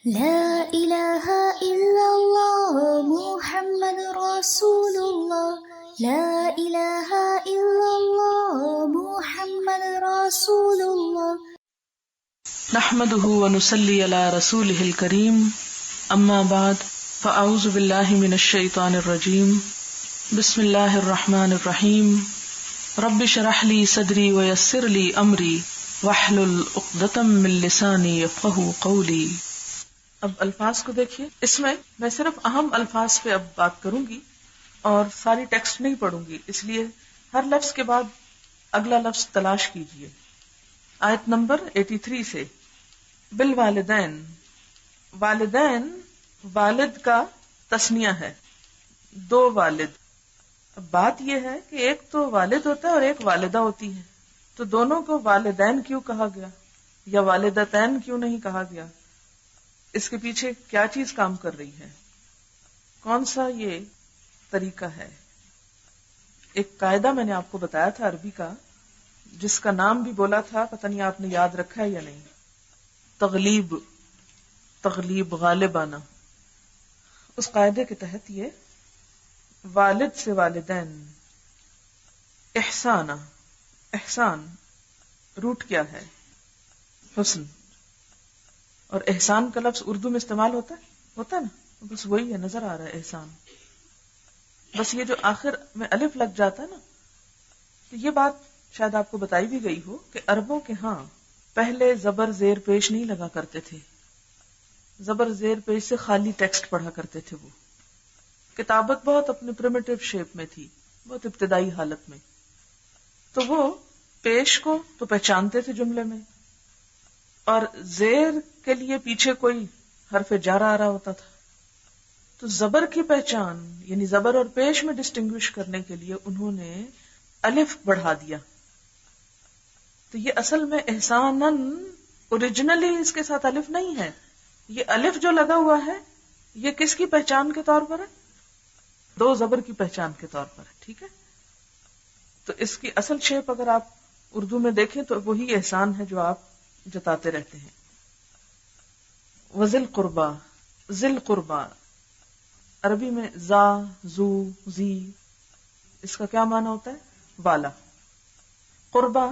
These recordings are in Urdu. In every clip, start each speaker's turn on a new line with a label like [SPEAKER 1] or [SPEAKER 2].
[SPEAKER 1] لا الہ الا اللہ محمد رسول اللہ، لا الہ الا اللہ محمد رسول اللہ۔
[SPEAKER 2] نحمده ونصلي على رسوله الكريم، اما بعد فاعوذ بالله من الشیطان الرجیم، بسم اللہ الرحمن الرحیم، رب اشرح لي صدری ويسر لي امری واحلل عقدۃ من لسانی یفقهوا قولی۔ اب الفاظ کو دیکھیے، اس میں صرف اہم الفاظ پہ اب بات کروں گی اور ساری ٹیکسٹ نہیں پڑھوں گی، اس لیے ہر لفظ کے بعد اگلا لفظ تلاش کیجیے۔ آیت نمبر 83 سے، بالوالدین، والدین والد کا تثنیہ ہے، دو والد۔ اب بات یہ ہے کہ ایک تو والد ہوتا ہے اور ایک والدہ ہوتی ہے، تو دونوں کو والدین کیوں کہا گیا یا والدتین کیوں نہیں کہا گیا؟ اس کے پیچھے کیا چیز کام کر رہی ہے؟ کون سا یہ طریقہ ہے؟ ایک قاعدہ میں نے آپ کو بتایا تھا عربی کا، جس کا نام بھی بولا تھا، پتہ نہیں آپ نے یاد رکھا ہے یا نہیں، تغلیب، تغلیب غالبانہ۔ اس قاعدے کے تحت یہ والد سے والدین، احسانہ، احسان روٹ کیا ہے؟ حسن۔ اور احسان کا لفظ اردو میں استعمال ہوتا ہے نا، بس وہی ہے، نظر آ رہا ہے احسان، بس یہ جو آخر میں الف لگ جاتا ہے نا، تو یہ بات شاید آپ کو بتائی بھی گئی ہو کہ عربوں کے ہاں پہلے زبر زیر پیش نہیں لگا کرتے تھے، زبر زیر پیش سے خالی ٹیکسٹ پڑھا کرتے تھے، وہ کتابت بہت اپنے پریمیٹیو شیپ میں تھی، بہت ابتدائی حالت میں، تو وہ پیش کو تو پہچانتے تھے جملے میں، اور زیر کے لیے پیچھے کوئی حرف جر آ رہا ہوتا تھا، تو زبر کی پہچان یعنی زبر اور پیش میں ڈسٹنگوش کرنے کے لیے انہوں نے الف بڑھا دیا۔ تو یہ اصل میں احسانن اوریجنلی اس کے ساتھ الف نہیں ہے، یہ الف جو لگا ہوا ہے یہ کس کی پہچان کے طور پر ہے؟ دو زبر کی پہچان کے طور پر ہے، ٹھیک ہے؟ تو اس کی اصل شیپ اگر آپ اردو میں دیکھیں تو وہی احسان ہے جو آپ جتاتے رہتے ہیں۔ وذل قربا، ذل قربا عربی میں زا، زو، زی، اس کا کیا معنی ہوتا ہے؟ والا۔ قربا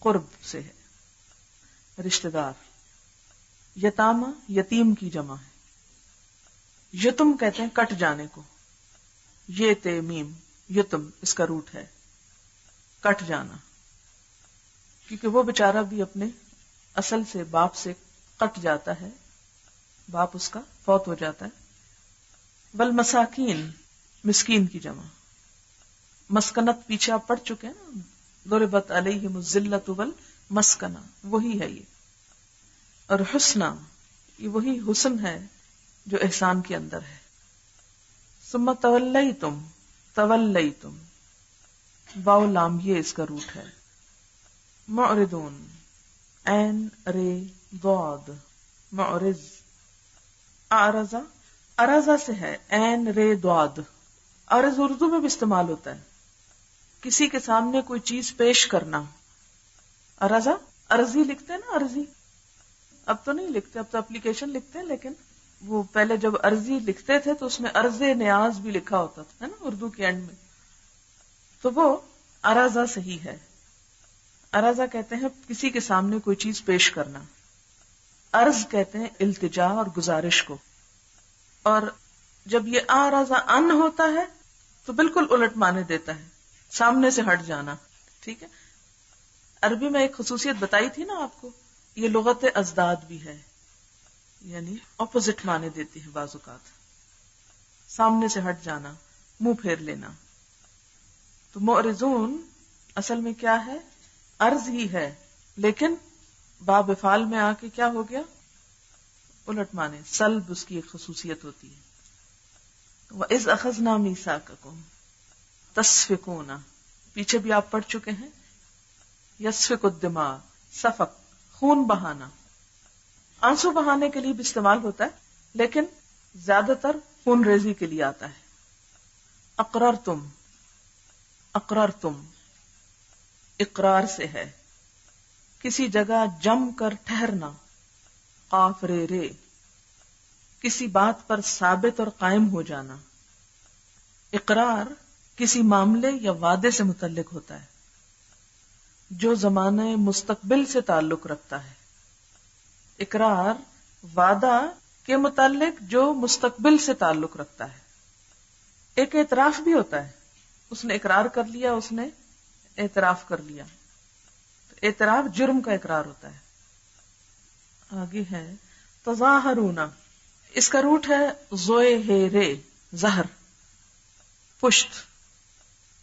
[SPEAKER 2] قرب سے ہے، رشتہ دار۔ یتامہ یتیم کی جمع ہے۔ یتم کہتے ہیں کٹ جانے کو، یہ تے میم، یتم اس کا روٹ ہے، کٹ جانا، کیونکہ وہ بیچارہ بھی اپنے اصل سے باپ سے کٹ جاتا ہے، باپ اس کا فوت ہو جاتا ہے۔ والمساکین مسکین کی جمع۔ مسکنت پیچھے آپ پڑھ چکے ہیں نا، ضربت علیہم الذلۃ والمسکنہ، وہی ہے یہ۔ اور حسنہ، یہ وہی حسن ہے جو احسان کے اندر ہے۔ ثم تولیتم، تولیتم، واو لام یہ اس کا روٹ ہے۔ معرضون، عین رے ضاد، معرض، اعرض، ارضا سے ہے، عین رے ضاد۔ عرض اردو میں بھی استعمال ہوتا ہے، کسی کے سامنے کوئی چیز پیش کرنا۔ ارضا، عرضی لکھتے ہیں نا، عرضی، اب تو نہیں لکھتے، اب تو اپلیکیشن لکھتے ہیں، لیکن وہ پہلے جب عرضی لکھتے تھے تو اس میں عرض نیاز بھی لکھا ہوتا تھا، ہے نا، اردو کے اینڈ میں، تو وہ ارضا صحیح ہے۔ ارضا کہتے ہیں کسی کے سامنے کوئی چیز پیش کرنا، عرض کہتے ہیں التجا اور گزارش کو۔ اور جب یہ ارضا ان ہوتا ہے تو بالکل الٹ معنی دیتا ہے، سامنے سے ہٹ جانا، ٹھیک ہے؟ عربی میں ایک خصوصیت بتائی تھی نا آپ کو، یہ لغت ازداد بھی ہے، یعنی اپوزٹ معنی دیتی ہے بعض اوقات، سامنے سے ہٹ جانا، منہ پھیر لینا۔ تو معرضون اصل میں کیا ہے؟ عرض ہی ہے، لیکن باب افعال میں آ کے کیا ہو گیا؟ الٹ معنی، سلب اس کی ایک خصوصیت ہوتی ہے۔ وَإِذْ أَخَذْنَا مِيثَاقَكُمْ تَسْفِكُونَ، پیچھے بھی آپ پڑھ چکے ہیں، یسفک الدماء، سفک خون بہانا، آنسو بہانے کے لیے بھی استعمال ہوتا ہے، لیکن زیادہ تر خون ریزی کے لیے آتا ہے۔ اقررتم، اقررتم اقرار سے ہے، کسی جگہ جم کر ٹھہرنا، قاف رے رے، کسی بات پر ثابت اور قائم ہو جانا. اقرار کسی معاملے یا وعدے سے متعلق ہوتا ہے جو زمانے مستقبل سے تعلق رکھتا ہے. اقرار وعدہ کے متعلق جو مستقبل سے تعلق رکھتا ہے. ایک اعتراف بھی ہوتا ہے، اس نے اقرار کر لیا، اس نے اعتراف کر لیا. اعتراف جرم کا اقرار ہوتا ہے. آگے ہے تظاہرون، اس کا روٹ ہے زوئے ہے رے، زہر پشت،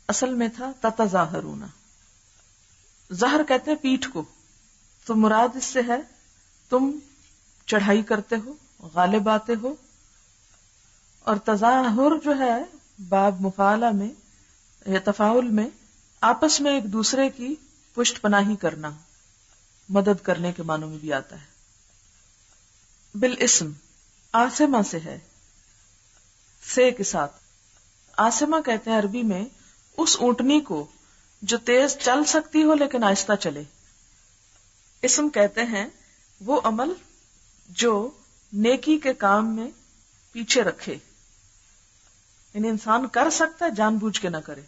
[SPEAKER 2] اصل میں تھا تتظاہرون. زہر کہتے ہیں پیٹھ کو، تو مراد اس سے ہے تم چڑھائی کرتے ہو، غالب آتے ہو. اور تظاہر جو ہے باب مفعلہ میں یا تفاعل میں آپس میں ایک دوسرے کی پشت پناہی کرنا، مدد کرنے کے معنوں میں بھی آتا ہے. بالاسم آسمہ سے ہے، سے کے ساتھ. آسمہ کہتے ہیں عربی میں اس اونٹنی کو جو تیز چل سکتی ہو لیکن آہستہ چلے. اسم کہتے ہیں وہ عمل جو نیکی کے کام میں پیچھے رکھے، یعنی انسان کر سکتا ہے جان بوجھ کے نہ کرے.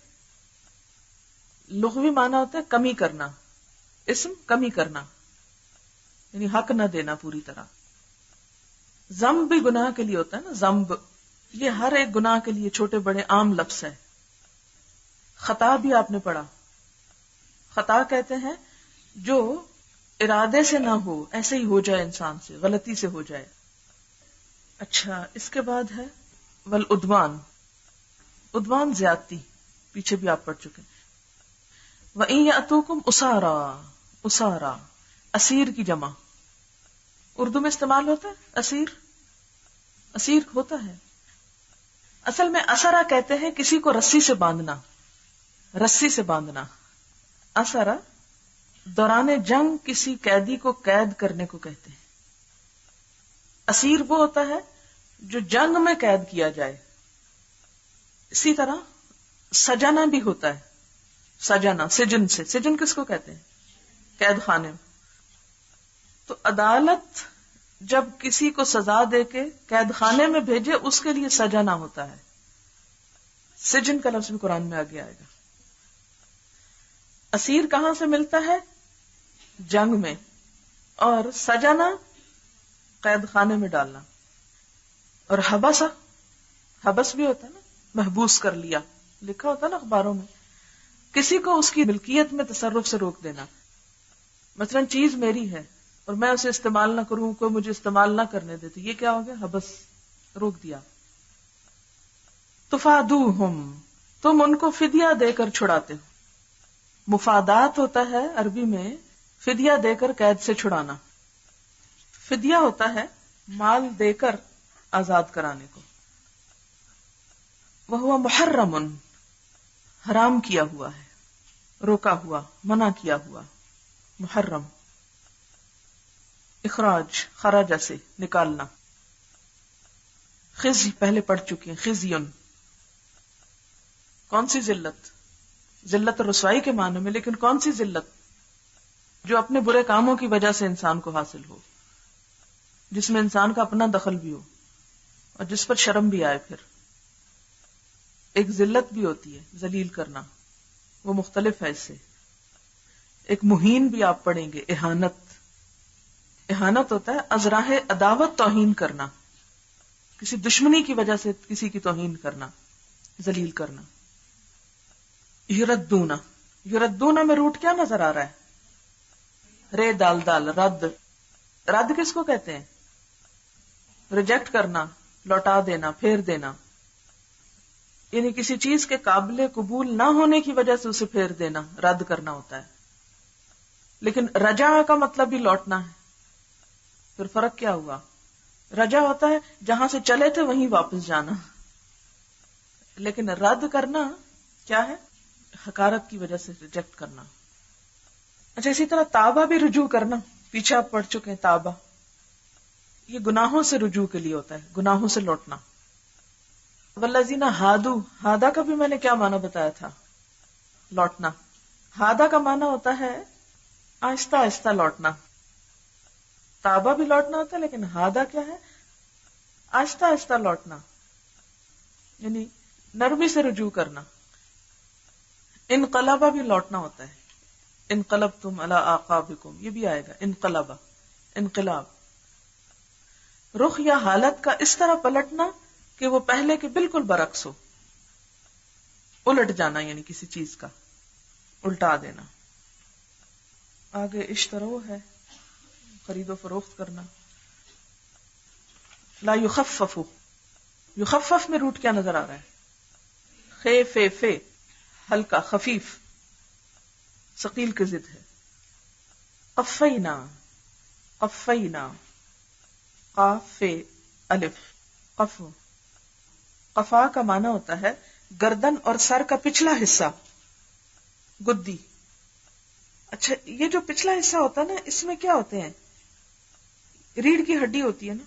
[SPEAKER 2] لغوی معنی ہوتا ہے کمی کرنا، اسم کمی کرنا یعنی حق نہ دینا پوری طرح. ذنب بھی گناہ کے لیے ہوتا ہے نا، ذنب یہ ہر ایک گناہ کے لیے چھوٹے بڑے عام لفظ ہے. خطا بھی آپ نے پڑھا، خطا کہتے ہیں جو ارادے سے نہ ہو، ایسے ہی ہو جائے، انسان سے غلطی سے ہو جائے. اچھا اس کے بعد ہے والعدوان، عدوان زیادتی، پیچھے بھی آپ پڑھ چکے. وَإِن يَأْتُوكُمْ أُسَارَىٰ، اسارا اسیر کی جمع، اردو میں استعمال ہوتا ہے اسیر، اسیر ہوتا ہے. اصل میں اسرا کہتے ہیں کسی کو رسی سے باندھنا، رسی سے باندھنا. اسرا دوران جنگ کسی قیدی کو قید کرنے کو کہتے ہیں. اسیر وہ ہوتا ہے جو جنگ میں قید کیا جائے. اسی طرح سجانا بھی ہوتا ہے، سجانا سجن سے، سجن کس کو کہتے ہیں؟ قید خانے میں. تو عدالت جب کسی کو سزا دے کے قید خانے میں بھیجے اس کے لیے سجانا ہوتا ہے. سجن کا لفظ بھی قرآن میں آگے آئے گا. اسیر کہاں سے ملتا ہے؟ جنگ میں. اور سجانا قید خانے میں ڈالنا. اور حبسا، حبس بھی ہوتا ہے نا، محبوس کر لیا، لکھا ہوتا ہے نا اخباروں میں. کسی کو اس کی ملکیت میں تصرف سے روک دینا. مثلا چیز میری ہے اور میں اسے استعمال نہ کروں، کوئی مجھے استعمال نہ کرنے دے، تو یہ کیا ہو گیا؟ حبس، روک دیا. تفادوہم، تم ان کو فدیہ دے کر چھڑاتے ہو. مفادات ہوتا ہے عربی میں فدیہ دے کر قید سے چھڑانا. فدیہ ہوتا ہے مال دے کر آزاد کرانے کو. وہو محرم، حرام کیا ہوا ہے، روکا ہوا، منع کیا ہوا. محرم. اخراج، خراجہ سے نکالنا. خزی پہلے پڑھ چکے ہیں، خزیون کون سی ذلت؟ ذلت اور رسوائی کے معنی میں، لیکن کون سی ذلت؟ جو اپنے برے کاموں کی وجہ سے انسان کو حاصل ہو، جس میں انسان کا اپنا دخل بھی ہو اور جس پر شرم بھی آئے. پھر ایک ذلت بھی ہوتی ہے ذلیل کرنا، وہ مختلف ہے اس سے. ایک مہین بھی آپ پڑھیں گے، اہانت. اہانت ہوتا ہے ازراہ عداوت توہین کرنا، کسی دشمنی کی وجہ سے کسی کی توہین کرنا، ذلیل کرنا. یردونا، یردونا میں روٹ کیا نظر آ رہا ہے؟ رے دال دال، رد. رد کس کو کہتے ہیں؟ ریجیکٹ کرنا، لوٹا دینا، پھیر دینا. یعنی کسی چیز کے قابل قبول نہ ہونے کی وجہ سے اسے پھیر دینا، رد کرنا ہوتا ہے. لیکن رجع کا مطلب بھی لوٹنا ہے. پھر فرق کیا ہوا؟ رجع ہوتا ہے جہاں سے چلے تھے وہیں واپس جانا، لیکن رد کرنا کیا ہے؟ حقارت کی وجہ سے ریجیکٹ کرنا. اچھا اسی طرح تابہ بھی رجوع کرنا، پیچھے آپ پڑھ چکے ہیں. تابہ یہ گناہوں سے رجوع کے لیے ہوتا ہے، گناہوں سے لوٹنا. والذین ہادو، ہادا کا بھی میں نے کیا معنی بتایا تھا؟ لوٹنا. ہادا کا معنی ہوتا ہے آہستہ آہستہ لوٹنا. تابہ بھی لوٹنا ہوتا ہے، لیکن ہادا کیا ہے؟ آہستہ آہستہ لوٹنا، یعنی نرمی سے رجوع کرنا. انقلبہ بھی لوٹنا ہوتا ہے. انقلبتم علی اعقابکم، یہ بھی آئے گا انقلبہ، انقلاب. رخ یا حالت کا اس طرح پلٹنا کہ وہ پہلے کے بالکل برعکس ہو، الٹ جانا، یعنی کسی چیز کا الٹا دینا. آگے اشترو ہے، خرید و فروخت کرنا. لا یخفف، یخفف میں روٹ کیا نظر آ رہا ہے؟ خے فے فے، ہلکا خفیف، ثقیل کی ضد ہے. قفینا، قفینا، قاف فے الف، قف. قفا کا معنی ہوتا ہے گردن اور سر کا پچھلا حصہ، گدی. اچھا، یہ جو پچھلا حصہ ہوتا ہے نا، اس میں کیا ہوتے ہیں؟ ریڑھ کی ہڈی ہوتی ہے نا،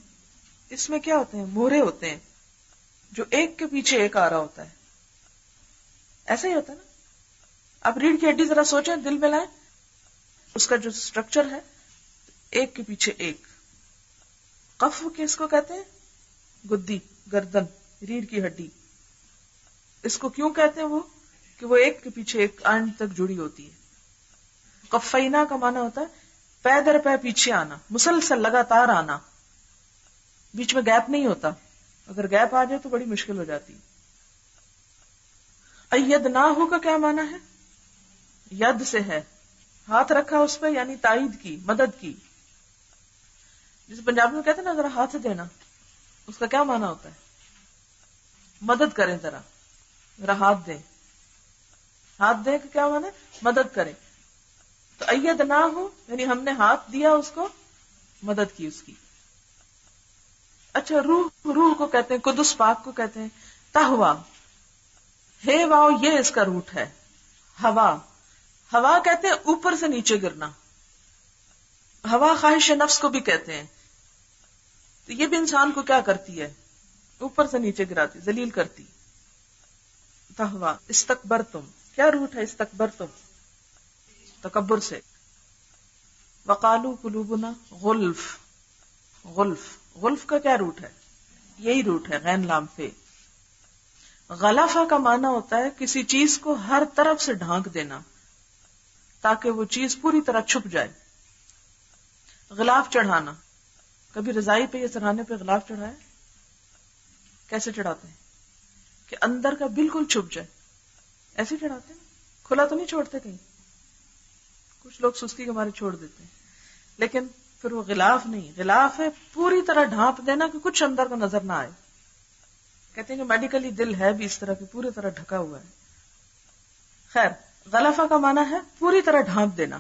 [SPEAKER 2] اس میں کیا ہوتے ہیں؟ مورے ہوتے ہیں جو ایک کے پیچھے ایک آ رہا ہوتا ہے. ایسا ہی ہوتا ہے نا. آپ ریڑھ کی ہڈی ذرا سوچیں، دل میں لائیں، اس کا جو سٹرکچر ہے ایک کے پیچھے ایک. قف کس کو کہتے ہیں؟ گدی، گردن، ریڑھ کی ہڈی. اس کو کیوں کہتے ہیں وہ؟ کہ وہ ایک کے پیچھے ایک اینڈ تک جڑی ہوتی ہے. قفینا کا معنی ہوتا ہے پے در پے پیچھے آنا، مسلسل لگاتار آنا، بیچ میں گیپ نہیں ہوتا. اگر گیپ آ جائے تو بڑی مشکل ہو جاتی. ایدناہ کا کیا معنی ہے؟ ید سے ہے، ہاتھ رکھا اس پہ، یعنی تائید کی، مدد کی. جسے پنجابی میں کہتے ہیں نا ذرا ہاتھ دینا، اس کا کیا معنی ہوتا ہے؟ مدد کریں، ذرا ہاتھ دیں. ہاتھ دیں کہ کیا معنی؟ مدد کریں. تو ایدناہ یعنی ہم نے ہاتھ دیا اس کو، مدد کی اس کی. اچھا، روح، روح کو کہتے ہیں، قدس پاک کو کہتے ہیں تہوا. ہے واو، یہ اس کا روٹ ہے. ہوا، ہوا کہتے ہیں اوپر سے نیچے گرنا. ہوا خواہش نفس کو بھی کہتے ہیں. تو یہ بھی انسان کو کیا کرتی ہے؟ اوپر سے نیچے گراتی، ذلیل کرتی. تہوا. استکبرتم، کیا روٹ ہے استکبرتم؟ تکبر سے. وقالو قلوبنا غلف، غلف، غلف کا کیا روٹ ہے؟ یہی روٹ ہے، غین لام فے. غلفہ کا معنی ہوتا ہے کسی چیز کو ہر طرف سے ڈھانک دینا تاکہ وہ چیز پوری طرح چھپ جائے. غلاف چڑھانا. کبھی رضائی پہ یا سرہانے پہ غلاف چڑھایا؟ کیسے چڑھاتے ہیں کہ اندر کا بالکل چھپ جائے؟ ایسے چڑھاتے ہیں، کھلا تو نہیں چھوڑتے. کہیں کچھ لوگ سستی کے مارے چھوڑ دیتے ہیں، لیکن پھر وہ غلاف نہیں، غلاف ہے پوری طرح ڈھانپ دینا کہ کچھ اندر کا نظر نہ آئے. کہتے ہیں کہ میڈیکلی دل ہے بھی اس طرح کی، پوری طرح ڈھکا ہوا ہے. خیر، غلفہ کا معنی ہے پوری طرح ڈھانپ دینا.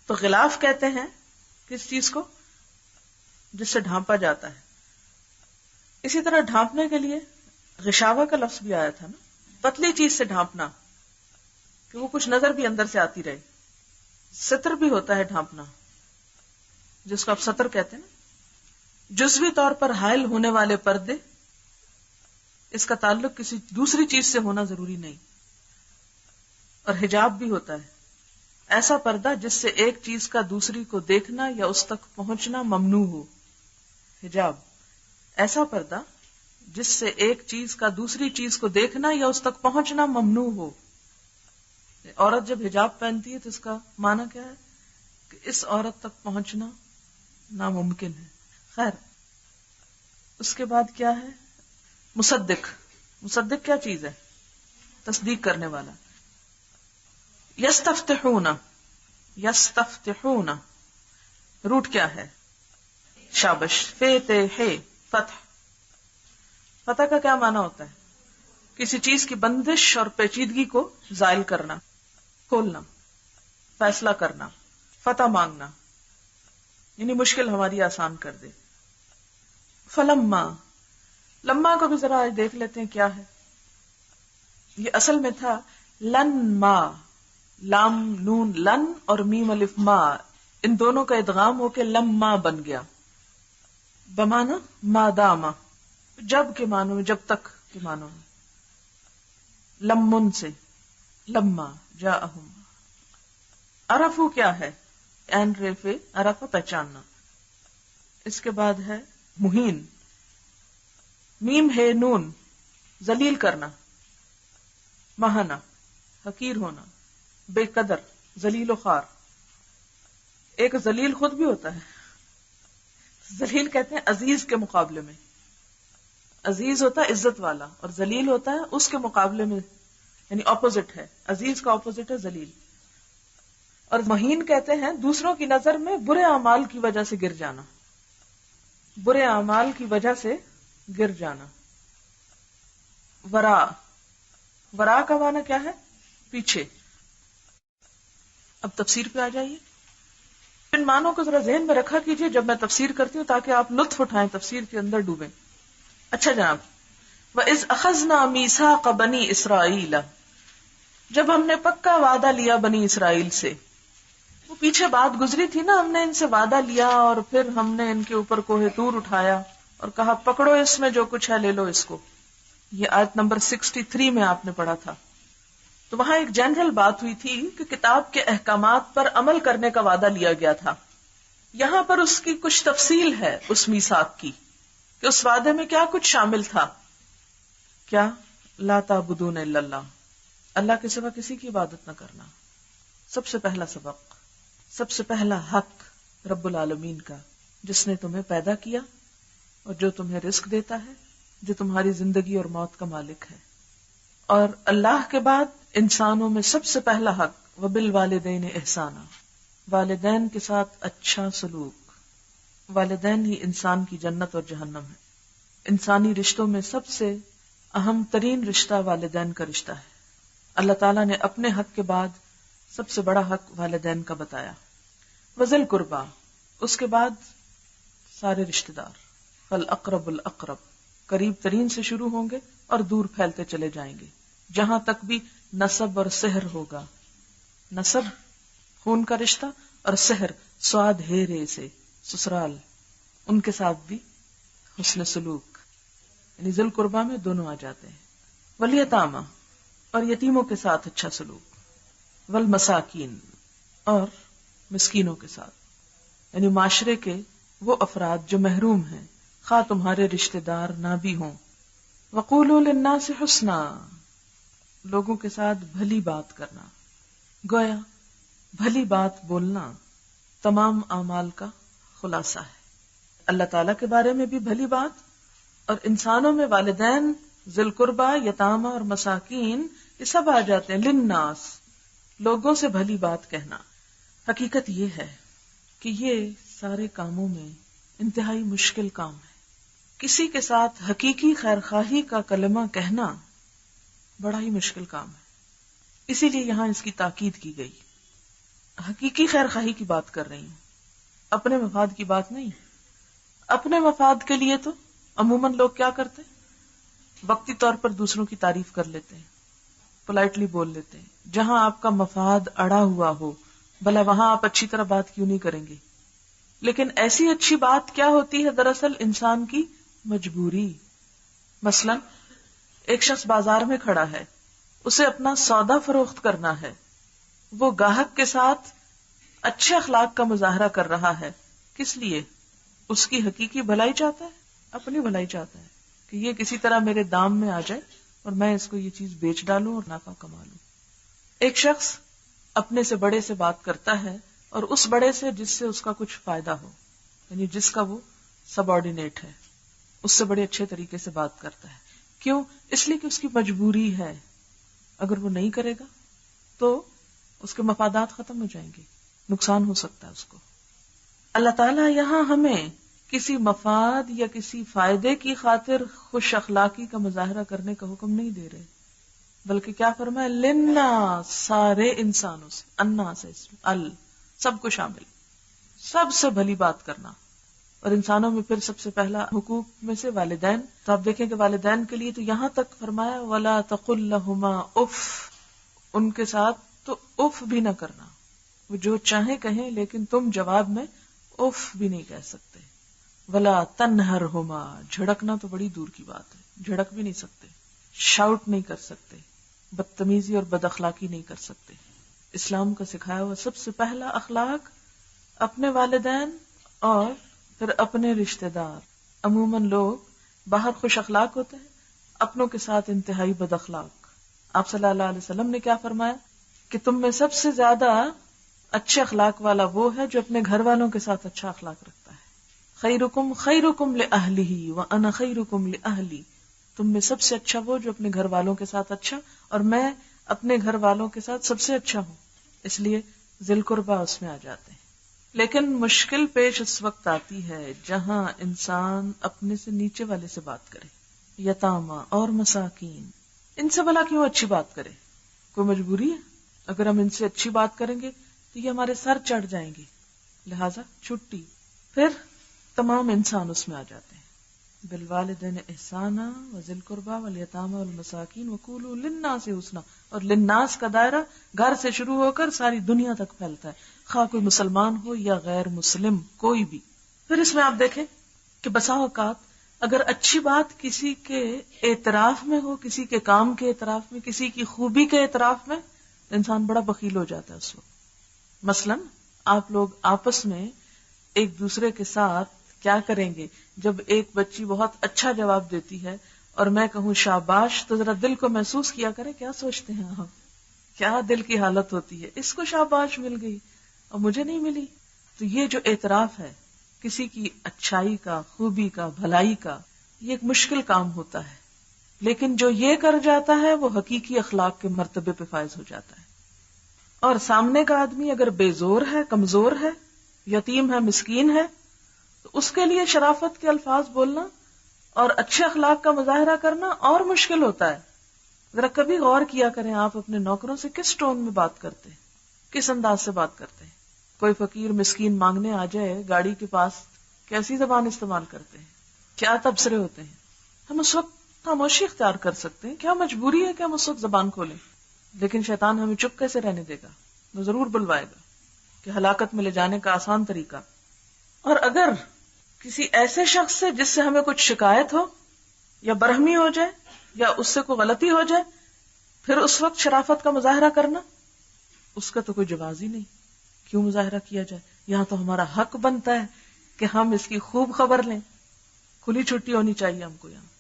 [SPEAKER 2] تو غلاف کہتے ہیں کس چیز کو جس سے ڈھانپا جاتا ہے. اسی طرح ڈھانپنے کے لیے غشاوہ کا لفظ بھی آیا تھا نا، پتلی چیز سے ڈھانپنا کہ وہ کچھ نظر بھی اندر سے آتی رہے. ستر بھی ہوتا ہے ڈھانپنا، جس کو آپ ستر کہتے ہیں نا. جزوی طور پر حائل ہونے والے پردے، اس کا تعلق کسی دوسری چیز سے ہونا ضروری نہیں. اور حجاب بھی ہوتا ہے ایسا پردہ جس سے ایک چیز کا دوسری کو دیکھنا یا اس تک پہنچنا ممنوع ہو. حجاب ایسا پردہ جس سے ایک چیز کا دوسری چیز کو دیکھنا یا اس تک پہنچنا ممنوع ہو. عورت جب حجاب پہنتی ہے تو اس کا معنی کیا ہے؟ کہ اس عورت تک پہنچنا ناممکن ہے. خیر، اس کے بعد کیا ہے؟ مصدق. مصدق کیا چیز ہے؟ تصدیق کرنے والا. یستفتحون، یستفتحون روٹ کیا ہے؟ شابش، فتح، فتح. فتح کا کیا معنی ہوتا ہے؟ کسی چیز کی بندش اور پیچیدگی کو زائل کرنا، کھولنا، فیصلہ کرنا، فتح مانگنا، یعنی مشکل ہماری آسان کر دے. فلما، لما کو بھی ذرا آج دیکھ لیتے ہیں کیا ہے. یہ اصل میں تھا لن ما، لام نون لن اور میم الف ما، ان دونوں کا ادغام ہو کے لما بن گیا. بمانا ماداما، جب کے معنوں میں، جب تک کے معنوں میں. لمن سے لما جاءہم. عرفو کیا ہے؟ این ریفے عرف، پہچاننا. اس کے بعد ہے مہین، میم ہے نون، ذلیل کرنا، مہانا، حقیر ہونا، بے قدر، ذلیل و خوار. ایک ذلیل خود بھی ہوتا ہے. ذلیل کہتے ہیں عزیز کے مقابلے میں. عزیز ہوتا ہے عزت والا اور ذلیل ہوتا ہے اس کے مقابلے میں، یعنی اپوزٹ ہے. عزیز کا اپوزٹ ہے ذلیل. اور مہین کہتے ہیں دوسروں کی نظر میں برے اعمال کی وجہ سے گر جانا. برے اعمال کی وجہ سے گر جانا. ورا، ورا کا معنی کیا ہے؟ پیچھے. اب تفسیر پہ آ جائیے. ان معنوں کو ذرا ذہن میں رکھا کیجئے جب میں تفسیر کرتی ہوں تاکہ آپ لطف اٹھائیں، تفسیر کے اندر ڈوبیں. اچھا جناب، وَإِذْ أَخَذْنَا مِيثَاقَ بَنِي إِسْرَائِيلَ، جب ہم نے پکا وعدہ لیا بنی اسرائیل سے. وہ پیچھے بات گزری تھی نا، ہم نے ان سے وعدہ لیا اور پھر ہم نے ان کے اوپر کوہ طور اٹھایا اور کہا پکڑو اس میں جو کچھ ہے لے لو اس کو. یہ آیت نمبر 63 میں آپ نے پڑھا تھا. تو وہاں ایک جنرل بات ہوئی تھی کہ کتاب کے احکامات پر عمل کرنے کا وعدہ لیا گیا تھا. یہاں پر اس کی کچھ تفصیل ہے اس میثاق کی کہ اس وعدے میں کیا کچھ شامل تھا. کیا؟ لا تعبدون الا اللہ، اللہ کے سوا کسی کی عبادت نہ کرنا. سب سے پہلا سبق، سب سے پہلا حق رب العالمین کا، جس نے تمہیں پیدا کیا اور جو تمہیں رزق دیتا ہے، جو تمہاری زندگی اور موت کا مالک ہے. اور اللہ کے بعد انسانوں میں سب سے پہلا حق وبالوالدین احسانا، والدین کے ساتھ اچھا سلوک. والدین ہی انسان کی جنت اور جہنم ہے. انسانی رشتوں میں سب سے اہم ترین رشتہ والدین کا رشتہ ہے. اللہ تعالیٰ نے اپنے حق کے بعد سب سے بڑا حق والدین کا بتایا. وذی القربیٰ، اس کے بعد سارے رشتہ دار. فالاقرب الاقرب، قریب ترین سے شروع ہوں گے اور دور پھیلتے چلے جائیں گے جہاں تک بھی نسب اور سحر ہوگا. نسب خون کا رشتہ اور سحر سواد ہیرے سے سسرال، ان کے ساتھ بھی حسن سلوک، یعنی ذی القربیٰ میں دونوں آ جاتے ہیں. والیتامی، اور یتیموں کے ساتھ اچھا سلوک. والمساکین، اور مسکینوں کے ساتھ، یعنی معاشرے کے وہ افراد جو محروم ہیں خواہ تمہارے رشتہ دار نہ بھی ہوں. وقولوا للناس حسنا، لوگوں کے ساتھ بھلی بات کرنا. گویا بھلی بات بولنا تمام اعمال کا خلاصہ ہے. اللہ تعالیٰ کے بارے میں بھی بھلی بات، اور انسانوں میں والدین، ذی القربیٰ، یتامى اور مساکین، یہ سب آ جاتے ہیں. للناس، لوگوں سے بھلی بات کہنا. حقیقت یہ ہے کہ یہ سارے کاموں میں انتہائی مشکل کام ہے. کسی کے ساتھ حقیقی خیرخواہی کا کلمہ کہنا بڑا ہی مشکل کام ہے. اسی لیے یہاں اس کی تاکید کی گئی. حقیقی خیرخواہی کی بات کر رہی ہوں، اپنے مفاد کی بات نہیں. اپنے مفاد کے لیے تو عموماً لوگ کیا کرتے ہیں؟ وقتی طور پر دوسروں کی تعریف کر لیتے ہیں، پولائٹلی بول لیتے ہیں. جہاں آپ کا مفاد اڑا ہوا ہو بھلا وہاں آپ اچھی طرح بات کیوں نہیں کریں گے؟ لیکن ایسی اچھی بات کیا ہوتی ہے دراصل انسان کی مجبوری. مثلا ایک شخص بازار میں کھڑا ہے، اسے اپنا سودا فروخت کرنا ہے، وہ گاہک کے ساتھ اچھے اخلاق کا مظاہرہ کر رہا ہے. کس لیے؟ اس کی حقیقی بھلائی چاہتا ہے، اپنی بھلائی چاہتا ہے کہ یہ کسی طرح میرے دام میں آ جائے اور میں اس کو یہ چیز بیچ ڈالوں اور نفع کما لوں. ایک شخص اپنے سے بڑے سے بات کرتا ہے اور اس بڑے سے جس سے اس کا کچھ فائدہ ہو، یعنی جس کا وہ سب آرڈینیٹ ہے، اس سے بڑے اچھے طریقے سے بات کرتا ہے. کیوں؟ اس لیے کہ اس کی مجبوری ہے. اگر وہ نہیں کرے گا تو اس کے مفادات ختم ہو جائیں گے، نقصان ہو سکتا ہے اس کو. اللہ تعالیٰ یہاں ہمیں کسی مفاد یا کسی فائدے کی خاطر خوش اخلاقی کا مظاہرہ کرنے کا حکم نہیں دے رہے، بلکہ کیا فرمایا؟ للناس، سارے انسانوں سے. الناس ال سب کو شامل، سب سے بھلی بات کرنا. اور انسانوں میں پھر سب سے پہلا حقوق میں سے والدین. تو آپ دیکھیں کہ والدین کے لیے تو یہاں تک فرمایا ولا تقل لهما اف، ان کے ساتھ تو اف بھی نہ کرنا. وہ جو چاہیں کہیں لیکن تم جواب میں اف بھی نہیں کہہ سکتے. ولا تنہرہما، جھڑکنا تو بڑی دور کی بات ہے، جھڑک بھی نہیں سکتے، شاؤٹ نہیں کر سکتے، بدتمیزی اور بد اخلاقی نہیں کر سکتے. اسلام کا سکھایا ہوا سب سے پہلا اخلاق اپنے والدین اور پھر اپنے رشتہ دار. عموماً لوگ باہر خوش اخلاق ہوتے ہیں، اپنوں کے ساتھ انتہائی بد اخلاق. آپ صلی اللہ علیہ وسلم نے کیا فرمایا کہ تم میں سب سے زیادہ اچھے اخلاق والا وہ ہے جو اپنے گھر والوں کے ساتھ اچھا اخلاق رکھتا ہے. خیرکم خیرکم لأہلہ وانا خیرکم لأہلی. تم میں سب سے اچھا وہ جو اپنے گھر والوں کے ساتھ اچھا، اور میں اپنے گھر والوں کے ساتھ سب سے اچھا ہوں. اس لیے ذی القربیٰ اس میں آ جاتے ہیں. لیکن مشکل پیش اس وقت آتی ہے جہاں انسان اپنے سے نیچے والے سے بات کرے. یتاما اور مساکین، ان سے بھلا کیوں اچھی بات کرے؟ کوئی مجبوری ہے؟ اگر ہم ان سے اچھی بات کریں گے تو یہ ہمارے سر چڑھ جائیں گے، لہذا چھٹی. پھر تمام انسان اس میں آ جاتے ہیں. بالوالدین احسانا وذی القربیٰ والیتامی والمساکین وقولوا للناس حسنا. اور للناس کا دائرہ گھر سے شروع ہو کر ساری دنیا تک پھیلتا ہے، خواہ کوئی مسلمان ہو یا غیر مسلم، کوئی بھی. پھر اس میں آپ دیکھیں کہ بسا اوقات اگر اچھی بات کسی کے اعتراف میں ہو، کسی کے کام کے اعتراف میں، کسی کی خوبی کے اعتراف میں، انسان بڑا بخیل ہو جاتا ہے اس وقت. مثلاً آپ لوگ آپس میں ایک دوسرے کے ساتھ کیا کریں گے؟ جب ایک بچی بہت اچھا جواب دیتی ہے اور میں کہوں شاباش، تو ذرا دل کو محسوس کیا کریں کیا سوچتے ہیں آپ، کیا دل کی حالت ہوتی ہے. اس کو شاباش مل گئی اور مجھے نہیں ملی. تو یہ جو اعتراف ہے کسی کی اچھائی کا، خوبی کا، بھلائی کا، یہ ایک مشکل کام ہوتا ہے. لیکن جو یہ کر جاتا ہے وہ حقیقی اخلاق کے مرتبے پہ فائز ہو جاتا ہے. اور سامنے کا آدمی اگر بے زور ہے، کمزور ہے، یتیم ہے، مسکین ہے، تو اس کے لیے شرافت کے الفاظ بولنا اور اچھے اخلاق کا مظاہرہ کرنا اور مشکل ہوتا ہے. ذرا کبھی غور کیا کریں آپ اپنے نوکروں سے کس ٹون میں بات کرتے ہیں، کس انداز سے بات کرتے ہیں. کوئی فقیر مسکین مانگنے آ جائے گاڑی کے پاس، کیسی زبان استعمال کرتے ہیں، کیا تبصرے ہوتے ہیں. ہم اس وقت خاموشی اختیار کر سکتے ہیں، کیا مجبوری ہے کہ ہم اس وقت زبان کھولیں؟ لیکن شیطان ہمیں چپ کیسے رہنے دے گا؟ وہ ضرور بلوائے گا کہ ہلاکت میں لے جانے کا آسان طریقہ. اور اگر کسی ایسے شخص سے جس سے ہمیں کچھ شکایت ہو یا برہمی ہو جائے یا اس سے کوئی غلطی ہو جائے، پھر اس وقت شرافت کا مظاہرہ کرنا، اس کا تو کوئی جواز ہی نہیں. کیوں مظاہرہ کیا جائے؟ یہاں تو ہمارا حق بنتا ہے کہ ہم اس کی خوب خبر لیں. کھلی چھٹی ہونی چاہیے ہم کو یہاں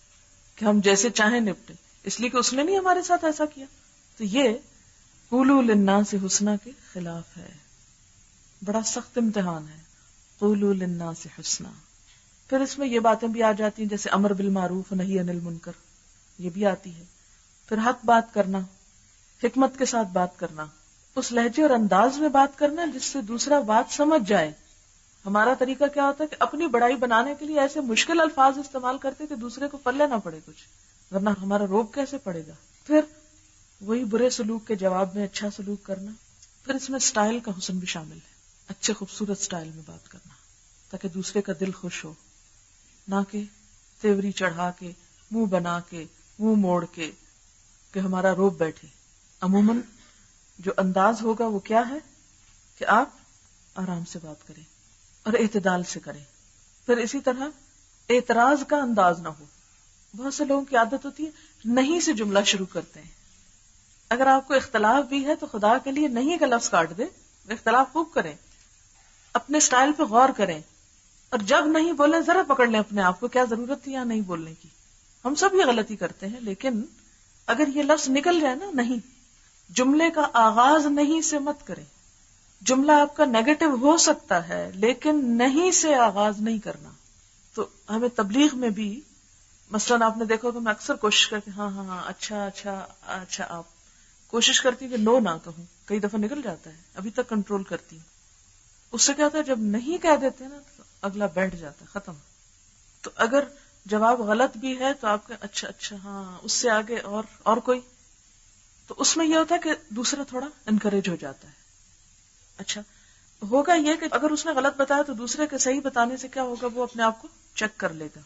[SPEAKER 2] کہ ہم جیسے چاہیں نپٹیں، اس لیے کہ اس نے نہیں ہمارے ساتھ ایسا کیا. تو یہ قولوا للناس حسنا کے خلاف ہے، بڑا سخت امتحان ہے. قولوا للناس حسنا. پھر اس میں یہ باتیں بھی آ جاتی ہیں جیسے امر بالمعروف نہی عن المنکر، یہ بھی آتی ہے. پھر حق بات کرنا، حکمت کے ساتھ بات کرنا، اس لہجے اور انداز میں بات کرنا جس سے دوسرا بات سمجھ جائے. ہمارا طریقہ کیا ہوتا ہے کہ اپنی بڑائی بنانے کے لیے ایسے مشکل الفاظ استعمال کرتے کہ دوسرے کو پلے نہ پڑے کچھ، ورنہ ہمارا روب کیسے پڑے گا. پھر وہی برے سلوک کے جواب میں اچھا سلوک کرنا. پھر اس میں سٹائل کا حسن بھی شامل ہے، اچھے خوبصورت سٹائل میں بات کرنا تاکہ دوسرے کا دل خوش ہو، نہ کہ تیوری چڑھا کے، منہ بنا کے، منہ موڑ کے کہ ہمارا روب بیٹھے. عموماً جو انداز ہوگا وہ کیا ہے کہ آپ آرام سے بات کریں اور اعتدال سے کریں. پھر اسی طرح اعتراض کا انداز نہ ہو. بہت سے لوگوں کی عادت ہوتی ہے نہیں سے جملہ شروع کرتے ہیں. اگر آپ کو اختلاف بھی ہے تو خدا کے لیے نہیں کا لفظ کاٹ دیں، اختلاف خوب کریں، اپنے سٹائل پہ غور کریں، اور جب نہیں بولیں ذرا پکڑ لیں اپنے آپ کو، کیا ضرورت تھی یہاں نہیں بولنے کی. ہم سب یہ غلطی کرتے ہیں. لیکن اگر یہ لفظ نکل جائے نا نہیں، جملے کا آغاز نہیں سے مت کریں. جملہ آپ کا نیگیٹو ہو سکتا ہے لیکن نہیں سے آغاز نہیں کرنا. تو ہمیں تبلیغ میں بھی مثلاً آپ نے دیکھا کہ میں اکثر کوشش کرتی ہاں ہاں ہاں اچھا اچھا اچھا، آپ کوشش کرتی کہ نو نہ کہوں. کئی دفعہ نکل جاتا ہے، ابھی تک کنٹرول کرتی ہوں. اس سے کیا ہوتا ہے جب نہیں کہہ دیتے نا تو اگلا بیٹھ جاتا ہے، ختم. تو اگر جواب غلط بھی ہے تو آپ کا اچھا اچھا ہاں، اس سے آگے اور کوئی، تو اس میں یہ ہوتا ہے کہ دوسرا تھوڑا انکریج ہو جاتا ہے. اچھا ہوگا یہ کہ اگر اس نے غلط بتایا تو دوسرے کے صحیح بتانے سے کیا ہوگا، وہ اپنے آپ کو چیک کر لے گا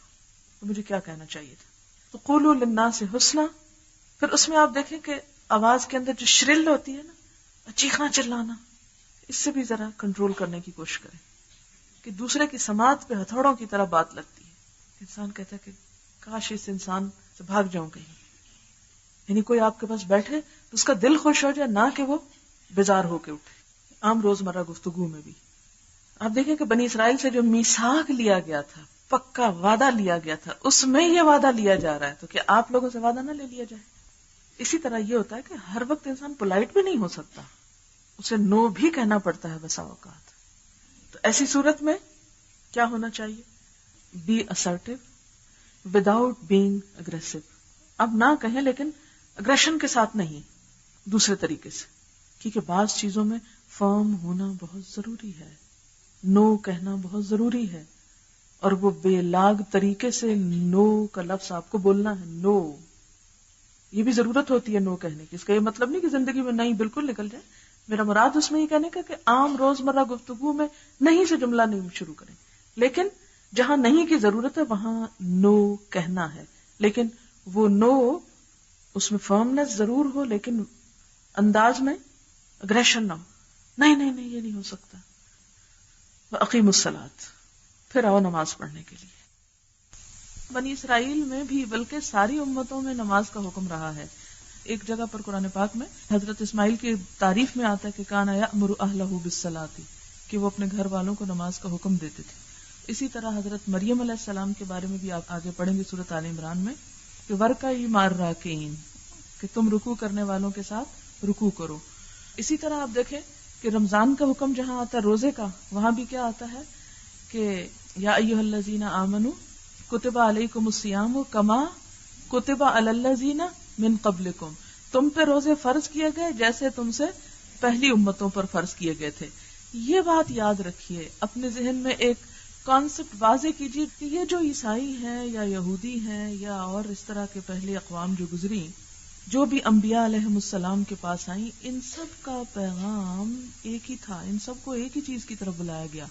[SPEAKER 2] تو مجھے کیا کہنا چاہیے تھا. تو قولوا للناس حسنا. پھر اس میں آپ دیکھیں کہ آواز کے اندر جو شرل ہوتی ہے نا، چیخنا چلانا، اس سے بھی ذرا کنٹرول کرنے کی کوشش کریں کہ دوسرے کی سماعت پہ ہتھوڑوں کی طرح بات لگتی ہے. انسان کہتا ہے کہ کاش اس انسان سے بھاگ جاؤں کہیں. یعنی کوئی آپ کے پاس بیٹھے تو اس کا دل خوش ہو جائے، نہ کہ وہ بیزار ہو کے اٹھے. عام روزمرہ گفتگو میں بھی آپ دیکھیں کہ بنی اسرائیل سے جو میثاق لیا گیا تھا پکا وعدہ لیا گیا تھا، اس میں یہ وعدہ لیا جا رہا ہے، تو کیا آپ لوگوں سے وعدہ نہ لے لیا جائے؟ اسی طرح یہ ہوتا ہے کہ ہر وقت انسان پولائٹ بھی نہیں ہو سکتا، اسے نو بھی کہنا پڑتا ہے بسا اوقات. تو ایسی صورت میں کیا ہونا چاہیے؟ Be assertive without being aggressive. اب نہ کہیں لیکن اگریشن کے ساتھ نہیں، دوسرے طریقے سے، کیونکہ بعض چیزوں میں فرم ہونا بہت ضروری ہے، نو کہنا بہت ضروری ہے، اور وہ بے لاگ طریقے سے نو کا لفظ آپ کو بولنا ہے. نو، یہ بھی ضرورت ہوتی ہے نو کہنے کی. اس کا یہ مطلب نہیں کہ زندگی میں نہیں بالکل نکل جائے، میرا مراد اس میں یہ کہنے کا کہ عام روزمرہ گفتگو میں نہیں سے جملہ نہیں شروع کریں، لیکن جہاں نہیں کی ضرورت ہے وہاں نو کہنا ہے. لیکن وہ نو اس میں فرمنس ضرور ہو، لیکن انداز میں اگریشن نہ ہو. نہیں نہیں نہیں، یہ نہیں ہو سکتا. وَأَقِیمُوا الصَّلَاةَ، پھر آؤ نماز پڑھنے کے لیے. بنی اسرائیل میں بھی بلکہ ساری امتوں میں نماز کا حکم رہا ہے. ایک جگہ پر قرآن پاک میں حضرت اسماعیل کی تعریف میں آتا ہے کہ کانا یأمر اہلہ بالصلاۃ، کہ وہ اپنے گھر والوں کو نماز کا حکم دیتے تھے. اسی طرح حضرت مریم علیہ السلام کے بارے میں بھی آپ آگے پڑھیں گے سورۃ آل عمران میں کہ ورکعی مع الراکعین، کہ تم رکوع کرنے والوں کے ساتھ رکوع کرو. اسی طرح آپ دیکھیں کہ رمضان کا حکم جہاں آتا ہے روزے کا، وہاں بھی کیا آتا ہے کہ یا ایھا الذین آمنوا کتب علیکم الصیام کما کتب علی الذین من قبلکم، تم پہ روزے فرض کیے گئے جیسے تم سے پہلی امتوں پر فرض کیے گئے تھے. یہ بات یاد رکھیے، اپنے ذہن میں ایک کانسیپٹ واضح کیجیے کہ یہ جو عیسائی ہیں یا یہودی ہیں یا اور اس طرح کے پہلے اقوام جو گزری، جو بھی انبیاء علیہم السلام کے پاس آئیں، ان سب کا پیغام ایک ہی تھا. ان سب کو ایک ہی چیز کی طرف بلایا گیا،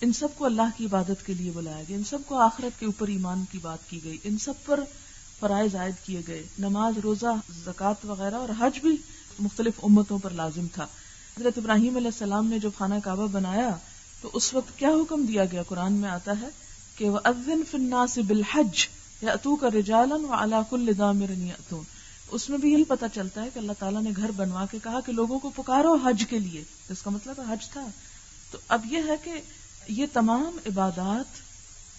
[SPEAKER 2] ان سب کو اللہ کی عبادت کے لیے بلایا گیا، ان سب کو آخرت کے اوپر ایمان کی بات کی گئی، ان سب پر فرائض عائد کیے گئے. نماز، روزہ، زکوٰۃ وغیرہ اور حج بھی مختلف امتوں پر لازم تھا. حضرت ابراہیم علیہ السلام نے جب خانہ کعبہ بنایا تو اس وقت کیا حکم دیا گیا؟ قرآن میں آتا ہے کہ وَأَذِّن فِي النَّاسِ بِالْحَجِّ يَأْتُوكَ رِجَالًا وَعَلَى كُلِّ ضَامِرٍ يَأْتُونَ. اس میں بھی یہی پتہ چلتا ہے کہ اللہ تعالیٰ نے گھر بنوا کے کہا کہ لوگوں کو پکارو حج کے لیے، اس کا مطلب حج تھا. تو اب یہ ہے کہ یہ تمام عبادات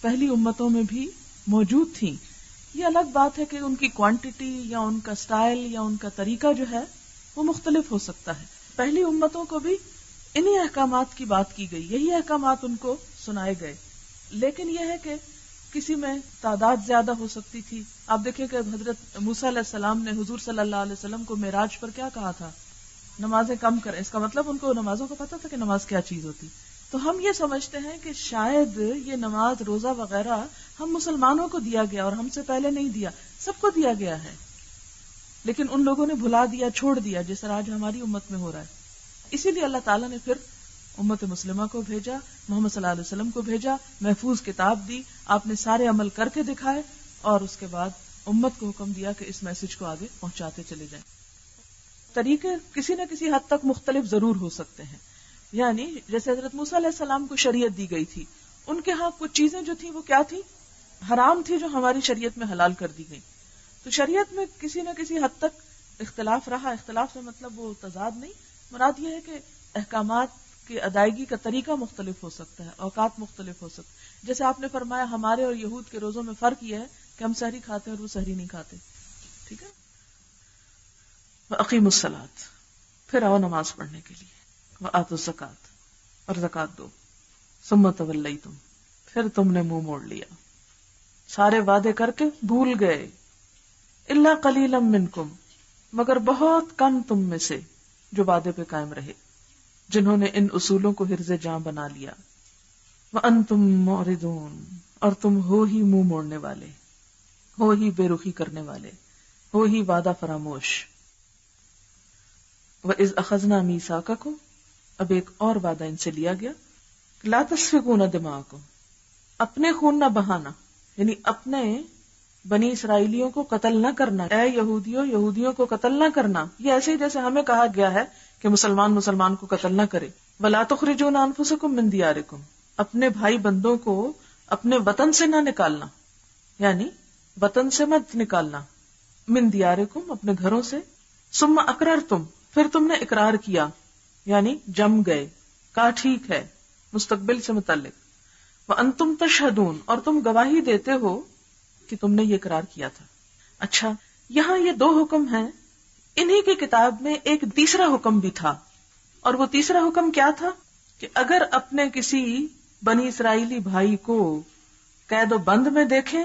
[SPEAKER 2] پہلی امتوں میں بھی موجود تھیں. یہ الگ بات ہے کہ ان کی کوانٹٹی یا ان کا سٹائل یا ان کا طریقہ جو ہے وہ مختلف ہو سکتا ہے. پہلی امتوں کو بھی انہی احکامات کی بات کی گئی، یہی احکامات ان کو سنائے گئے. لیکن یہ ہے کہ کسی میں تعداد زیادہ ہو سکتی تھی. آپ دیکھیں کہ حضرت موسیٰ علیہ السلام نے حضور صلی اللہ علیہ وسلم کو معراج پر کیا کہا تھا؟ نمازیں کم کریں. اس کا مطلب ان کو نمازوں کا پتہ تھا کہ نماز کیا چیز ہوتی. تو ہم یہ سمجھتے ہیں کہ شاید یہ نماز، روزہ وغیرہ ہم مسلمانوں کو دیا گیا اور ہم سے پہلے نہیں دیا، سب کو دیا گیا ہے، لیکن ان لوگوں نے بھلا دیا، چھوڑ دیا، جس طرح آج ہماری امت میں ہو رہا ہے. اسی لیے اللہ تعالیٰ نے پھر امت مسلمہ کو بھیجا، محمد صلی اللہ علیہ وسلم کو بھیجا، محفوظ کتاب دی، آپ نے سارے عمل کر کے دکھائے، اور اس کے بعد امت کو حکم دیا کہ اس میسج کو آگے پہنچاتے چلے جائیں. طریقے کسی نہ کسی حد تک مختلف ضرور ہو سکتے ہیں. یعنی جیسے حضرت موسیٰ علیہ السلام کو شریعت دی گئی تھی، ان کے ہاں کچھ چیزیں جو تھیں وہ کیا تھی؟ حرام تھی، جو ہماری شریعت میں حلال کر دی گئی. تو شریعت میں کسی نہ کسی حد تک اختلاف رہا. اختلاف سے مطلب وہ تضاد نہیں، مراد یہ ہے کہ احکامات کی ادائیگی کا طریقہ مختلف ہو سکتا ہے، اوقات مختلف ہو سکتے. جیسے آپ نے فرمایا ہمارے اور یہود کے روزوں میں فرق یہ ہے کہ ہم سحری کھاتے ہیں اور وہ سحری نہیں کھاتے. ٹھیک ہے. وَأَقِیمُوا الصَّلَاةَ، پھر آؤ نماز پڑھنے کے لیے. وَآتُوا الزَّکَاةَ، اور زکات دو. ثُمَّ تَوَلَّیْتُمْ، پھر تم نے منہ موڑ لیا، سارے وعدے کر کے بھول گئے. إِلَّا قَلِيلًا مِّنْكُمْ، مگر بہت کم تم میں سے جو وعدے پہ قائم رہے، جنہوں نے ان اصولوں کو حرز جاں بنا لیا. وَأَنْتُمْ مُعْرِضُونَ، اور تم ہو ہی منہ موڑنے والے، ہو ہی بے رخی کرنے والے، ہو ہی وعدہ فراموش. وَإِذْ أَخَذْنَا مِيثَاقَكُمْ، اب ایک اور وعدہ ان سے لیا گیا. لَا تَسْفِكُونَ دِمَاءَكُمْ، اپنے خون نہ بہانا، یعنی اپنے بنی اسرائیلیوں کو قتل نہ کرنا. اے یہودیوں کو قتل نہ کرنا. یہ ایسے ہی جیسے ہمیں کہا گیا ہے کہ مسلمان کو قتل نہ کرے. وَلَا تُخْرِجُونَ أَنفُسَكُم مِّن دِيَارِكُمْ، اپنے بھائی بندوں کو اپنے وطن سے نہ نکالنا، یعنی وطن سے مت نکالنا. من دیارکم، اپنے گھروں سے. ثم اقررتم، پھر تم نے اقرار کیا، یعنی جم گئے، کہا ٹھیک ہے، مستقبل سے متعلق. وَأَنْتُمْ تَشْهَدُونَ، اور تم گواہی دیتے ہو کہ تم نے یہ اقرار کیا تھا. اچھا، یہاں یہ دو حکم ہیں. انہی کی کتاب میں ایک تیسرا حکم بھی تھا، اور وہ تیسرا حکم کیا تھا کہ اگر اپنے کسی بنی اسرائیلی بھائی کو قید و بند میں دیکھیں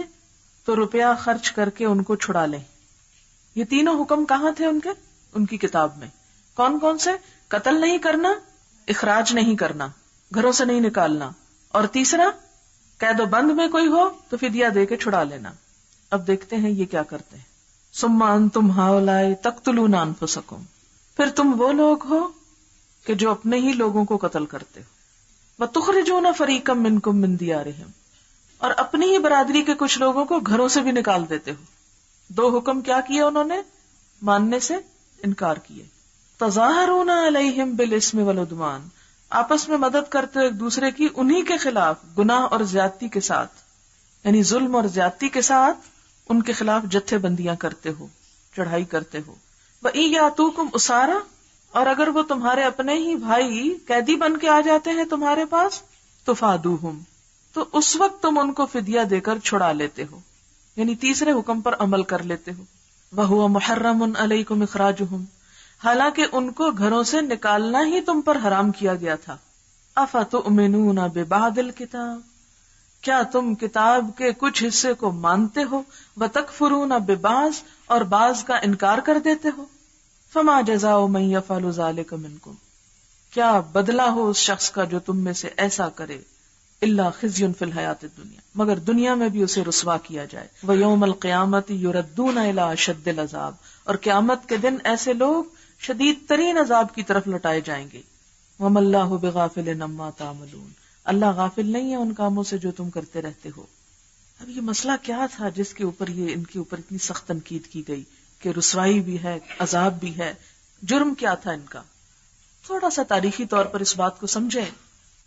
[SPEAKER 2] تو روپیہ خرچ کر کے ان کو چھڑا لیں. یہ تینوں حکم کہاں تھے ان کی کتاب میں؟ کون کون سے؟ قتل نہیں کرنا، اخراج نہیں کرنا، گھروں سے نہیں نکالنا، اور تیسرا قید و بند میں کوئی ہو تو فدیہ دے کے چھڑا لینا. اب دیکھتے ہیں یہ کیا کرتے ہیں. ثم انتم ہؤلاء تقتلون انفسکم، پھر تم وہ لوگ ہو کہ جو اپنے ہی لوگوں کو قتل کرتے ہو. وتخرجون فریقا منکم من دیارہم، اور اپنی ہی برادری کے کچھ لوگوں کو گھروں سے بھی نکال دیتے ہو. دو حکم کیا کیے انہوں نے؟ ماننے سے انکار کیے. تظاہرون علیہم بالاسم والعدوان، آپس میں مدد کرتے ہو ایک دوسرے کی انہی کے خلاف گناہ اور زیادتی کے ساتھ، یعنی ظلم اور زیادتی کے ساتھ ان کے خلاف جتھے بندیاں کرتے ہو، چڑھائی کرتے ہو. وَإِن یَأْتُوکُمْ أُسَارَىٰ، اور اگر وہ تمہارے اپنے ہی بھائی قیدی بن کے آ جاتے ہیں تمہارے پاس تو فادوہم، تو اس وقت تم ان کو فدیہ دے کر چھڑا لیتے ہو، یعنی تیسرے حکم پر عمل کر لیتے ہو. وَهُوَ مُحَرَّمٌ عَلَيْكُمْ إِخْرَاجُهُمْ، حالانکہ ان کو گھروں سے نکالنا ہی تم پر حرام کیا گیا تھا. أَفَتُؤْمِنُونَ بِبَعْضِ الْكِتَابِ، کیا تم کتاب کے کچھ حصے کو مانتے ہو؟ وَتَكْفُرُونَ بِبَعْضٍ، اور بعض کا انکار کر دیتے ہو. فَمَا جَزَاءُ مَن يَفْعَلُ ذَلِكَ مِنكُمْ، کیا بدلہ ہو اس شخص کا جو تم میں سے ایسا کرے. إِلَّا خِزْيٌ فِي الْحَيَاةِ الدُّنْيَا، مگر دنیا میں بھی اسے رسوا کیا جائے. وَيَوْمَ الْقِيَامَةِ يُرَدُّونَ إِلَىٰ أَشَدِّ الْعَذَابِ، اور قیامت کے دن ایسے لوگ شدید ترین عذاب کی طرف لٹائے جائیں گے. وَمَا اللَّهُ بِغَافِلٍ عَمَّا تَعْمَلُونَ، اللہ غافل نہیں ہے ان کاموں سے جو تم کرتے رہتے ہو. اب یہ مسئلہ کیا تھا جس کے اوپر ان کے اوپر اتنی سخت تنقید کی گئی کہ رسوائی بھی ہے، عذاب بھی ہے؟ جرم کیا تھا ان کا؟ تھوڑا سا تاریخی طور پر اس بات کو سمجھیں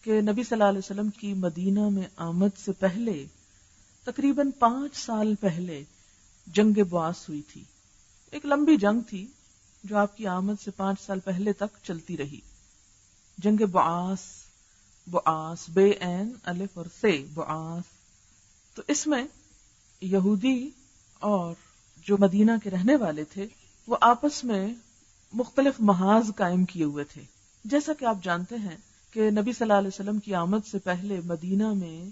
[SPEAKER 2] کہ نبی صلی اللہ علیہ وسلم کی مدینہ میں آمد سے پہلے تقریباً 5 سال پہلے جنگ بعاث ہوئی تھی. ایک لمبی جنگ تھی جو آپ کی آمد سے 5 سال پہلے تک چلتی رہی. جنگ بعاث، بعاث بے عین الف اور سے بعاث. تو اس میں یہودی اور جو مدینہ کے رہنے والے تھے وہ آپس میں مختلف محاذ قائم کیے ہوئے تھے. جیسا کہ آپ جانتے ہیں کہ نبی صلی اللہ علیہ وسلم کی آمد سے پہلے مدینہ میں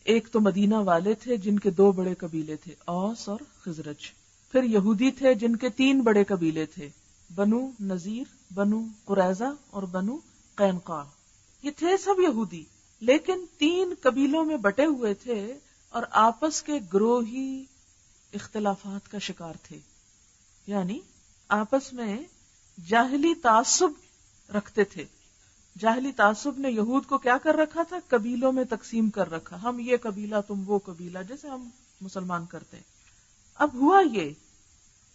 [SPEAKER 2] ایک تو مدینہ والے تھے جن کے 2 بڑے قبیلے تھے، اوس اور خزرج. پھر یہودی تھے جن کے 3 بڑے قبیلے تھے، بنو نذیر، بنو قریظہ اور بنو قینقاع. یہ تھے سب یہودی، لیکن 3 قبیلوں میں بٹے ہوئے تھے اور آپس کے گروہی اختلافات کا شکار تھے. یعنی آپس میں جاہلی تعصب رکھتے تھے. جاہلی تعصب نے یہود کو کیا کر رکھا تھا؟ قبیلوں میں تقسیم کر رکھا. ہم یہ قبیلہ، تم وہ قبیلہ، جیسے ہم مسلمان کرتے ہیں. اب ہوا یہ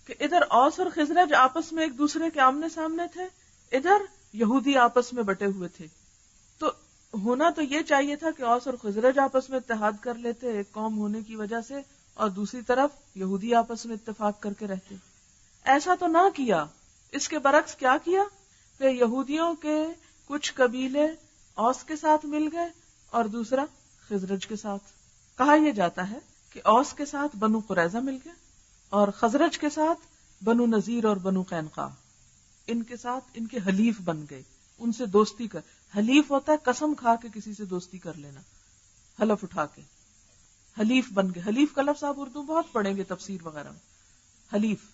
[SPEAKER 2] کہ ادھر اوس اور خزرج آپس میں ایک دوسرے کے آمنے سامنے تھے، ادھر یہودی آپس میں بٹے ہوئے تھے. تو ہونا تو یہ چاہیے تھا کہ اوس اور خزرج آپس میں اتحاد کر لیتے ایک قوم ہونے کی وجہ سے، اور دوسری طرف یہودی آپس میں اتفاق کر کے رہتے. ایسا تو نہ کیا. اس کے برعکس کیا کیا کہ یہودیوں کے کچھ قبیلے اوس کے ساتھ مل گئے اور دوسرا خزرج کے ساتھ. کہا یہ جاتا ہے کہ اوس کے ساتھ بنو قریظہ مل گئے اور خزرج کے ساتھ بنو نذیر اور بنو قینقاع. ان کے ساتھ ان کے حلیف بن گئے، ان سے دوستی کر. حلیف ہوتا ہے قسم کھا کے کسی سے دوستی کر لینا، حلف اٹھا کے حلیف بن گئے. حلیف کا لفظ آپ اردو بہت پڑھیں گے تفسیر وغیرہ میں. حلیف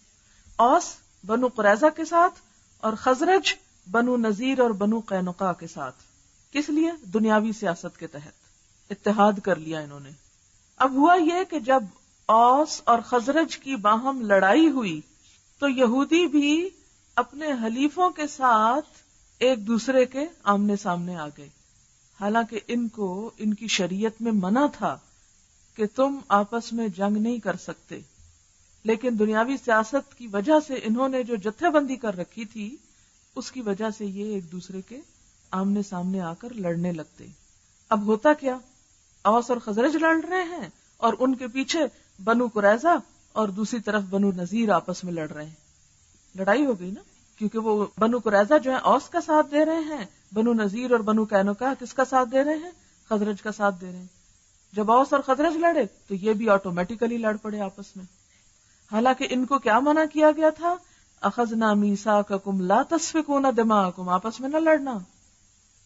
[SPEAKER 2] اوس بنو قریظہ کے ساتھ اور خزرج بنو نذیر اور بنو قینقاع کے ساتھ. کس لیے؟ دنیاوی سیاست کے تحت اتحاد کر لیا انہوں نے. اب ہوا یہ کہ جب اوس اور خزرج کی باہم لڑائی ہوئی تو یہودی بھی اپنے حلیفوں کے ساتھ ایک دوسرے کے آمنے سامنے آ گئے. حالانکہ ان کو ان کی شریعت میں منع تھا کہ تم آپس میں جنگ نہیں کر سکتے، لیکن دنیاوی سیاست کی وجہ سے انہوں نے جو جتھے بندی کر رکھی تھی اس کی وجہ سے یہ ایک دوسرے کے آمنے سامنے آ کر لڑنے لگتے. اب ہوتا کیا؟ اوس اور خزرج لڑ رہے ہیں اور ان کے پیچھے بنو قریظہ اور دوسری طرف بنو نذیر آپس میں لڑ رہے ہیں. لڑائی ہو گئی نا، کیونکہ وہ بنو قریظہ جو ہے اوس کا ساتھ دے رہے ہیں، بنو نذیر اور بنو قینقاع کس کا ساتھ دے رہے ہیں؟ خزرج کا ساتھ دے رہے ہیں. جب اوس اور خزرج لڑے تو یہ بھی آٹومیٹیکلی لڑ پڑے آپس میں، حالانکہ ان کو کیا منع کیا گیا تھا؟ اخذنا میثاقکم لا تسفکون دماءکم، آپس میں نہ لڑنا،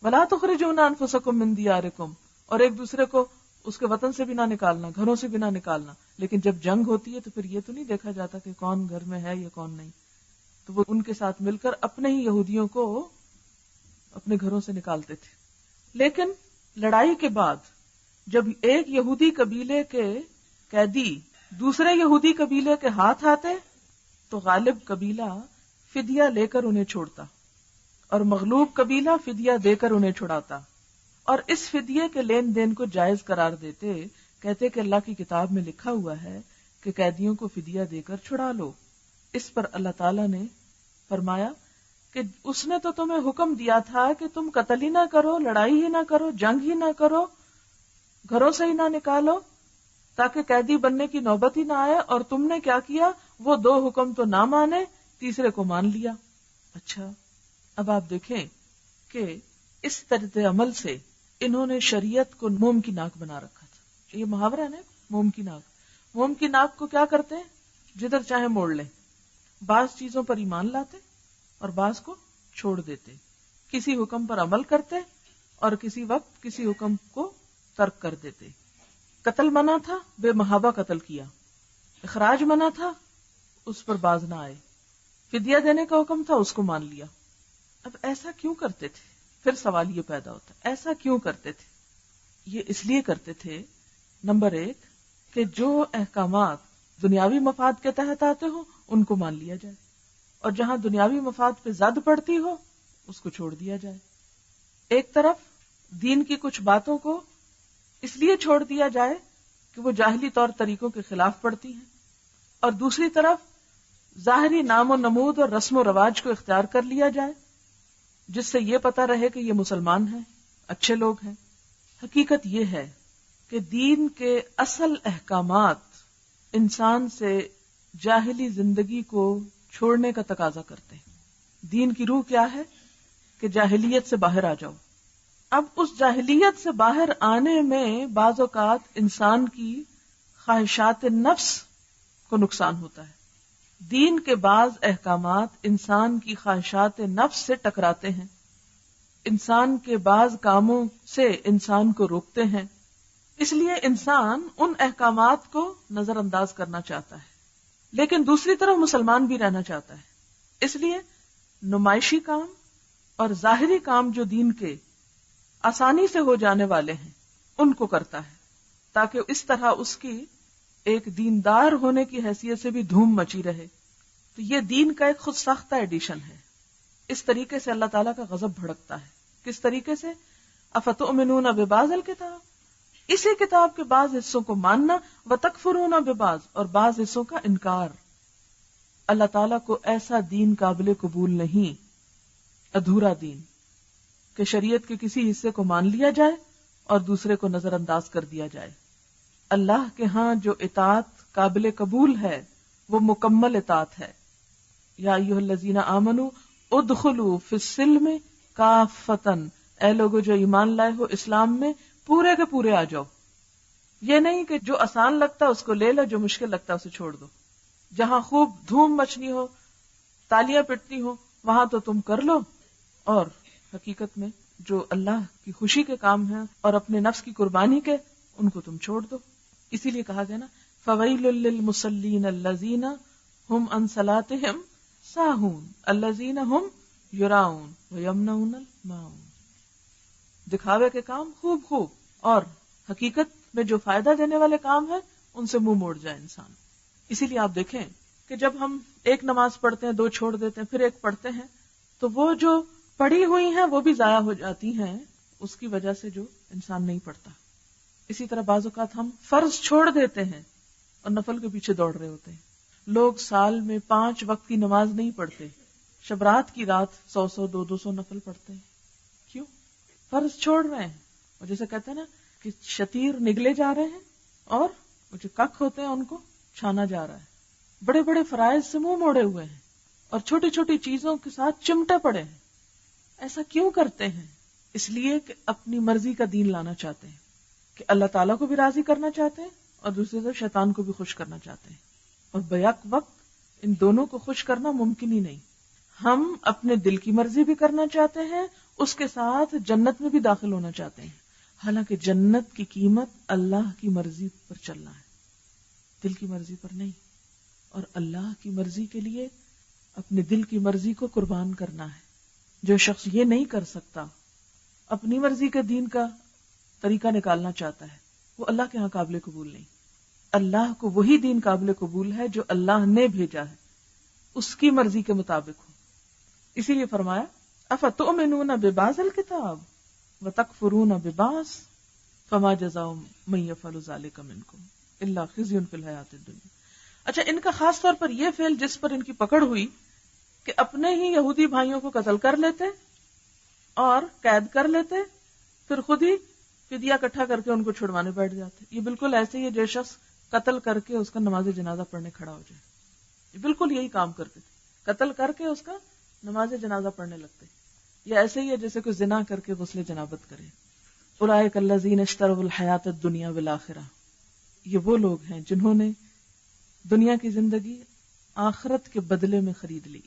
[SPEAKER 2] ولا تخرجون انفسکم من دیارکم، اور ایک دوسرے کو اس کے وطن سے بھی نہ نکالنا، گھروں سے بھی نہ نکالنا. لیکن جب جنگ ہوتی ہے تو پھر یہ تو نہیں دیکھا جاتا کہ کون گھر میں ہے یا کون نہیں، تو وہ ان کے ساتھ مل کر اپنے ہی یہودیوں کو اپنے گھروں سے نکالتے تھے. لیکن لڑائی کے بعد جب ایک یہودی قبیلے کے قیدی دوسرے یہودی قبیلے کے ہاتھ آتے تو غالب قبیلہ فدیہ لے کر انہیں چھوڑتا اور مغلوب قبیلہ فدیہ دے کر انہیں چھڑاتا، اور اس فدیے کے لین دین کو جائز قرار دیتے، کہتے کہ اللہ کی کتاب میں لکھا ہوا ہے کہ قیدیوں کو فدیہ دے کر چھڑا لو. اس پر اللہ تعالیٰ نے فرمایا کہ اس نے تو تمہیں حکم دیا تھا کہ تم قتل ہی نہ کرو، لڑائی ہی نہ کرو، جنگ ہی نہ کرو، گھروں سے ہی نہ نکالو، تاکہ قیدی بننے کی نوبت ہی نہ آئے، اور تم نے کیا کیا؟ وہ 2 حکم تو نہ مانے، تیسرے کو مان لیا. اچھا، اب آپ دیکھیں کہ اس طرز عمل سے انہوں نے شریعت کو موم کی ناک بنا رکھا تھا. یہ محاورہ ہے نا، موم کی ناک. موم کی ناک کو کیا کرتے ہیں؟ جدھر چاہے موڑ لیں. بعض چیزوں پر ایمان لاتے اور بعض کو چھوڑ دیتے، کسی حکم پر عمل کرتے اور کسی وقت کسی حکم کو ترک کر دیتے. قتل منع تھا، بے محابہ قتل کیا. اخراج منع تھا، اس پر باز نہ آئے. فدیہ دینے کا حکم تھا، اس کو مان لیا. اب ایسا کیوں کرتے تھے؟ پھر سوال یہ پیدا ہوتا ہے، ایسا کیوں کرتے تھے؟ یہ اس لیے کرتے تھے، نمبر 1 کہ جو احکامات دنیاوی مفاد کے تحت آتے ہو ان کو مان لیا جائے، اور جہاں دنیاوی مفاد پہ زد پڑتی ہو اس کو چھوڑ دیا جائے. ایک طرف دین کی کچھ باتوں کو اس لیے چھوڑ دیا جائے کہ وہ جاہلی طور طریقوں کے خلاف پڑتی ہیں، اور دوسری طرف ظاہری نام و نمود اور رسم و رواج کو اختیار کر لیا جائے جس سے یہ پتہ رہے کہ یہ مسلمان ہیں، اچھے لوگ ہیں. حقیقت یہ ہے کہ دین کے اصل احکامات انسان سے جاہلی زندگی کو چھوڑنے کا تقاضا کرتے ہیں. دین کی روح کیا ہے؟ کہ جاہلیت سے باہر آ جاؤ. اب اس جاہلیت سے باہر آنے میں بعض اوقات انسان کی خواہشات نفس کو نقصان ہوتا ہے. دین کے بعض احکامات انسان کی خواہشات نفس سے ٹکراتے ہیں، انسان کے بعض کاموں سے انسان کو روکتے ہیں. اس لیے انسان ان احکامات کو نظر انداز کرنا چاہتا ہے، لیکن دوسری طرف مسلمان بھی رہنا چاہتا ہے. اس لیے نمائشی کام اور ظاہری کام جو دین کے آسانی سے ہو جانے والے ہیں ان کو کرتا ہے، تاکہ اس طرح اس کی ایک دیندار ہونے کی حیثیت سے بھی دھوم مچی رہے. تو یہ دین کا ایک خود ساختہ ایڈیشن ہے. اس طریقے سے اللہ تعالیٰ کا غضب بھڑکتا ہے. کس طریقے سے؟ افتؤمنون ببعض الکتاب، اسی کتاب کے بعض حصوں کو ماننا، وتکفرون ببعض، اور بعض حصوں کا انکار. اللہ تعالیٰ کو ایسا دین قابل قبول نہیں، ادھورا دین، کہ شریعت کے کسی حصے کو مان لیا جائے اور دوسرے کو نظر انداز کر دیا جائے. اللہ کے ہاں جو اطاعت قابل قبول ہے وہ مکمل اطاعت ہے. یا ایھا الذین آمنوا ادخلوا فی السلم کافۃ، اے لوگو جو ایمان لائے ہو اسلام میں پورے کے پورے آ جاؤ. یہ نہیں کہ جو آسان لگتا اس کو لے لو، جو مشکل لگتا اسے چھوڑ دو. جہاں خوب دھوم مچنی ہو، تالیاں پٹنی ہو، وہاں تو تم کر لو، اور حقیقت میں جو اللہ کی خوشی کے کام ہیں اور اپنے نفس کی قربانی کے، ان کو تم چھوڑ دو. اسی لیے کہا گیا نا، فَوَيْلٌ لِّلْمُصَلِّينَ الَّذِينَ هُمْ عَنْ صَلَاتِهِمْ سَاهُونَ الَّذِينَ هُمْ يُرَاءُونَ وَيَمْنَعُونَ الْمَاعُونَ. دکھاوے کے کام خوب اور حقیقت میں جو فائدہ دینے والے کام ہیں ان سے منہ موڑ جائے انسان. اسی لیے آپ دیکھیں کہ جب ہم ایک نماز پڑھتے ہیں، 2 چھوڑ دیتے ہیں، پھر ایک پڑھتے ہیں، تو وہ جو پڑھی ہوئی ہیں وہ بھی ضائع ہو جاتی ہیں اس کی وجہ سے جو انسان نہیں پڑھتا. اسی طرح بعض اوقات ہم فرض چھوڑ دیتے ہیں اور نفل کے پیچھے دوڑ رہے ہوتے ہیں. لوگ سال میں 5 وقت کی نماز نہیں پڑھتے، شب رات کی رات 100 200 نفل پڑھتے ہیں. کیوں؟ فرض چھوڑ رہے ہیں. اور جیسے کہتے ہیں نا کہ شتیر نگلے جا رہے ہیں اور جو کک ہوتے ہیں ان کو چھانا جا رہا ہے. بڑے بڑے فرائض سے منہ موڑے ہوئے ہیں اور چھوٹی چھوٹی چیزوں کے ساتھ چمٹے پڑے ہیں. ایسا کیوں کرتے ہیں؟ اس لیے کہ اپنی مرضی کا دین لانا چاہتے ہیں. کہ اللہ تعالیٰ کو بھی راضی کرنا چاہتے ہیں اور دوسری طرف شیطان کو بھی خوش کرنا چاہتے ہیں، اور بیک وقت ان دونوں کو خوش کرنا ممکن ہی نہیں. ہم اپنے دل کی مرضی بھی کرنا چاہتے ہیں، اس کے ساتھ جنت میں بھی داخل ہونا چاہتے ہیں، حالانکہ جنت کی قیمت اللہ کی مرضی پر چلنا ہے، دل کی مرضی پر نہیں. اور اللہ کی مرضی کے لیے اپنے دل کی مرضی کو قربان کرنا ہے. جو شخص یہ نہیں کر سکتا، اپنی مرضی کے دین کا طریقہ نکالنا چاہتا ہے، وہ اللہ کے ہاں قابل قبول نہیں. اللہ کو وہی دین قابل قبول ہے جو اللہ نے بھیجا ہے، اس کی مرضی کے مطابق ہو. اسی لیے فرمایا افتؤمنون ببعض الکتاب وتکفرون ببعض فما جزاء من یفعل ذلک منکم الا خزی فی الحیاۃ الدنیا. اچھا، ان کا خاص طور پر یہ فعل جس پر ان کی پکڑ ہوئی کہ اپنے ہی یہودی بھائیوں کو قتل کر لیتے اور قید کر لیتے، پھر خود ہی فدیہ اکٹھا کر کے ان کو چھڑوانے بیٹھ جاتے. یہ بالکل ایسے ہی ہے جو شخص قتل کر کے اس کا نماز جنازہ پڑھنے کھڑا ہو جائے. یہ بالکل یہی کام کرتے تھے، قتل کر کے اس کا نماز جنازہ پڑھنے لگتے. یا ایسے ہی ہے جیسے کوئی زنا کر کے غسل جنابت کرے. اولئک الذین اشتروا الحیاۃ الدنیا بالآخرہ، یہ وہ لوگ ہیں جنہوں نے دنیا کی زندگی آخرت کے بدلے میں خرید لی،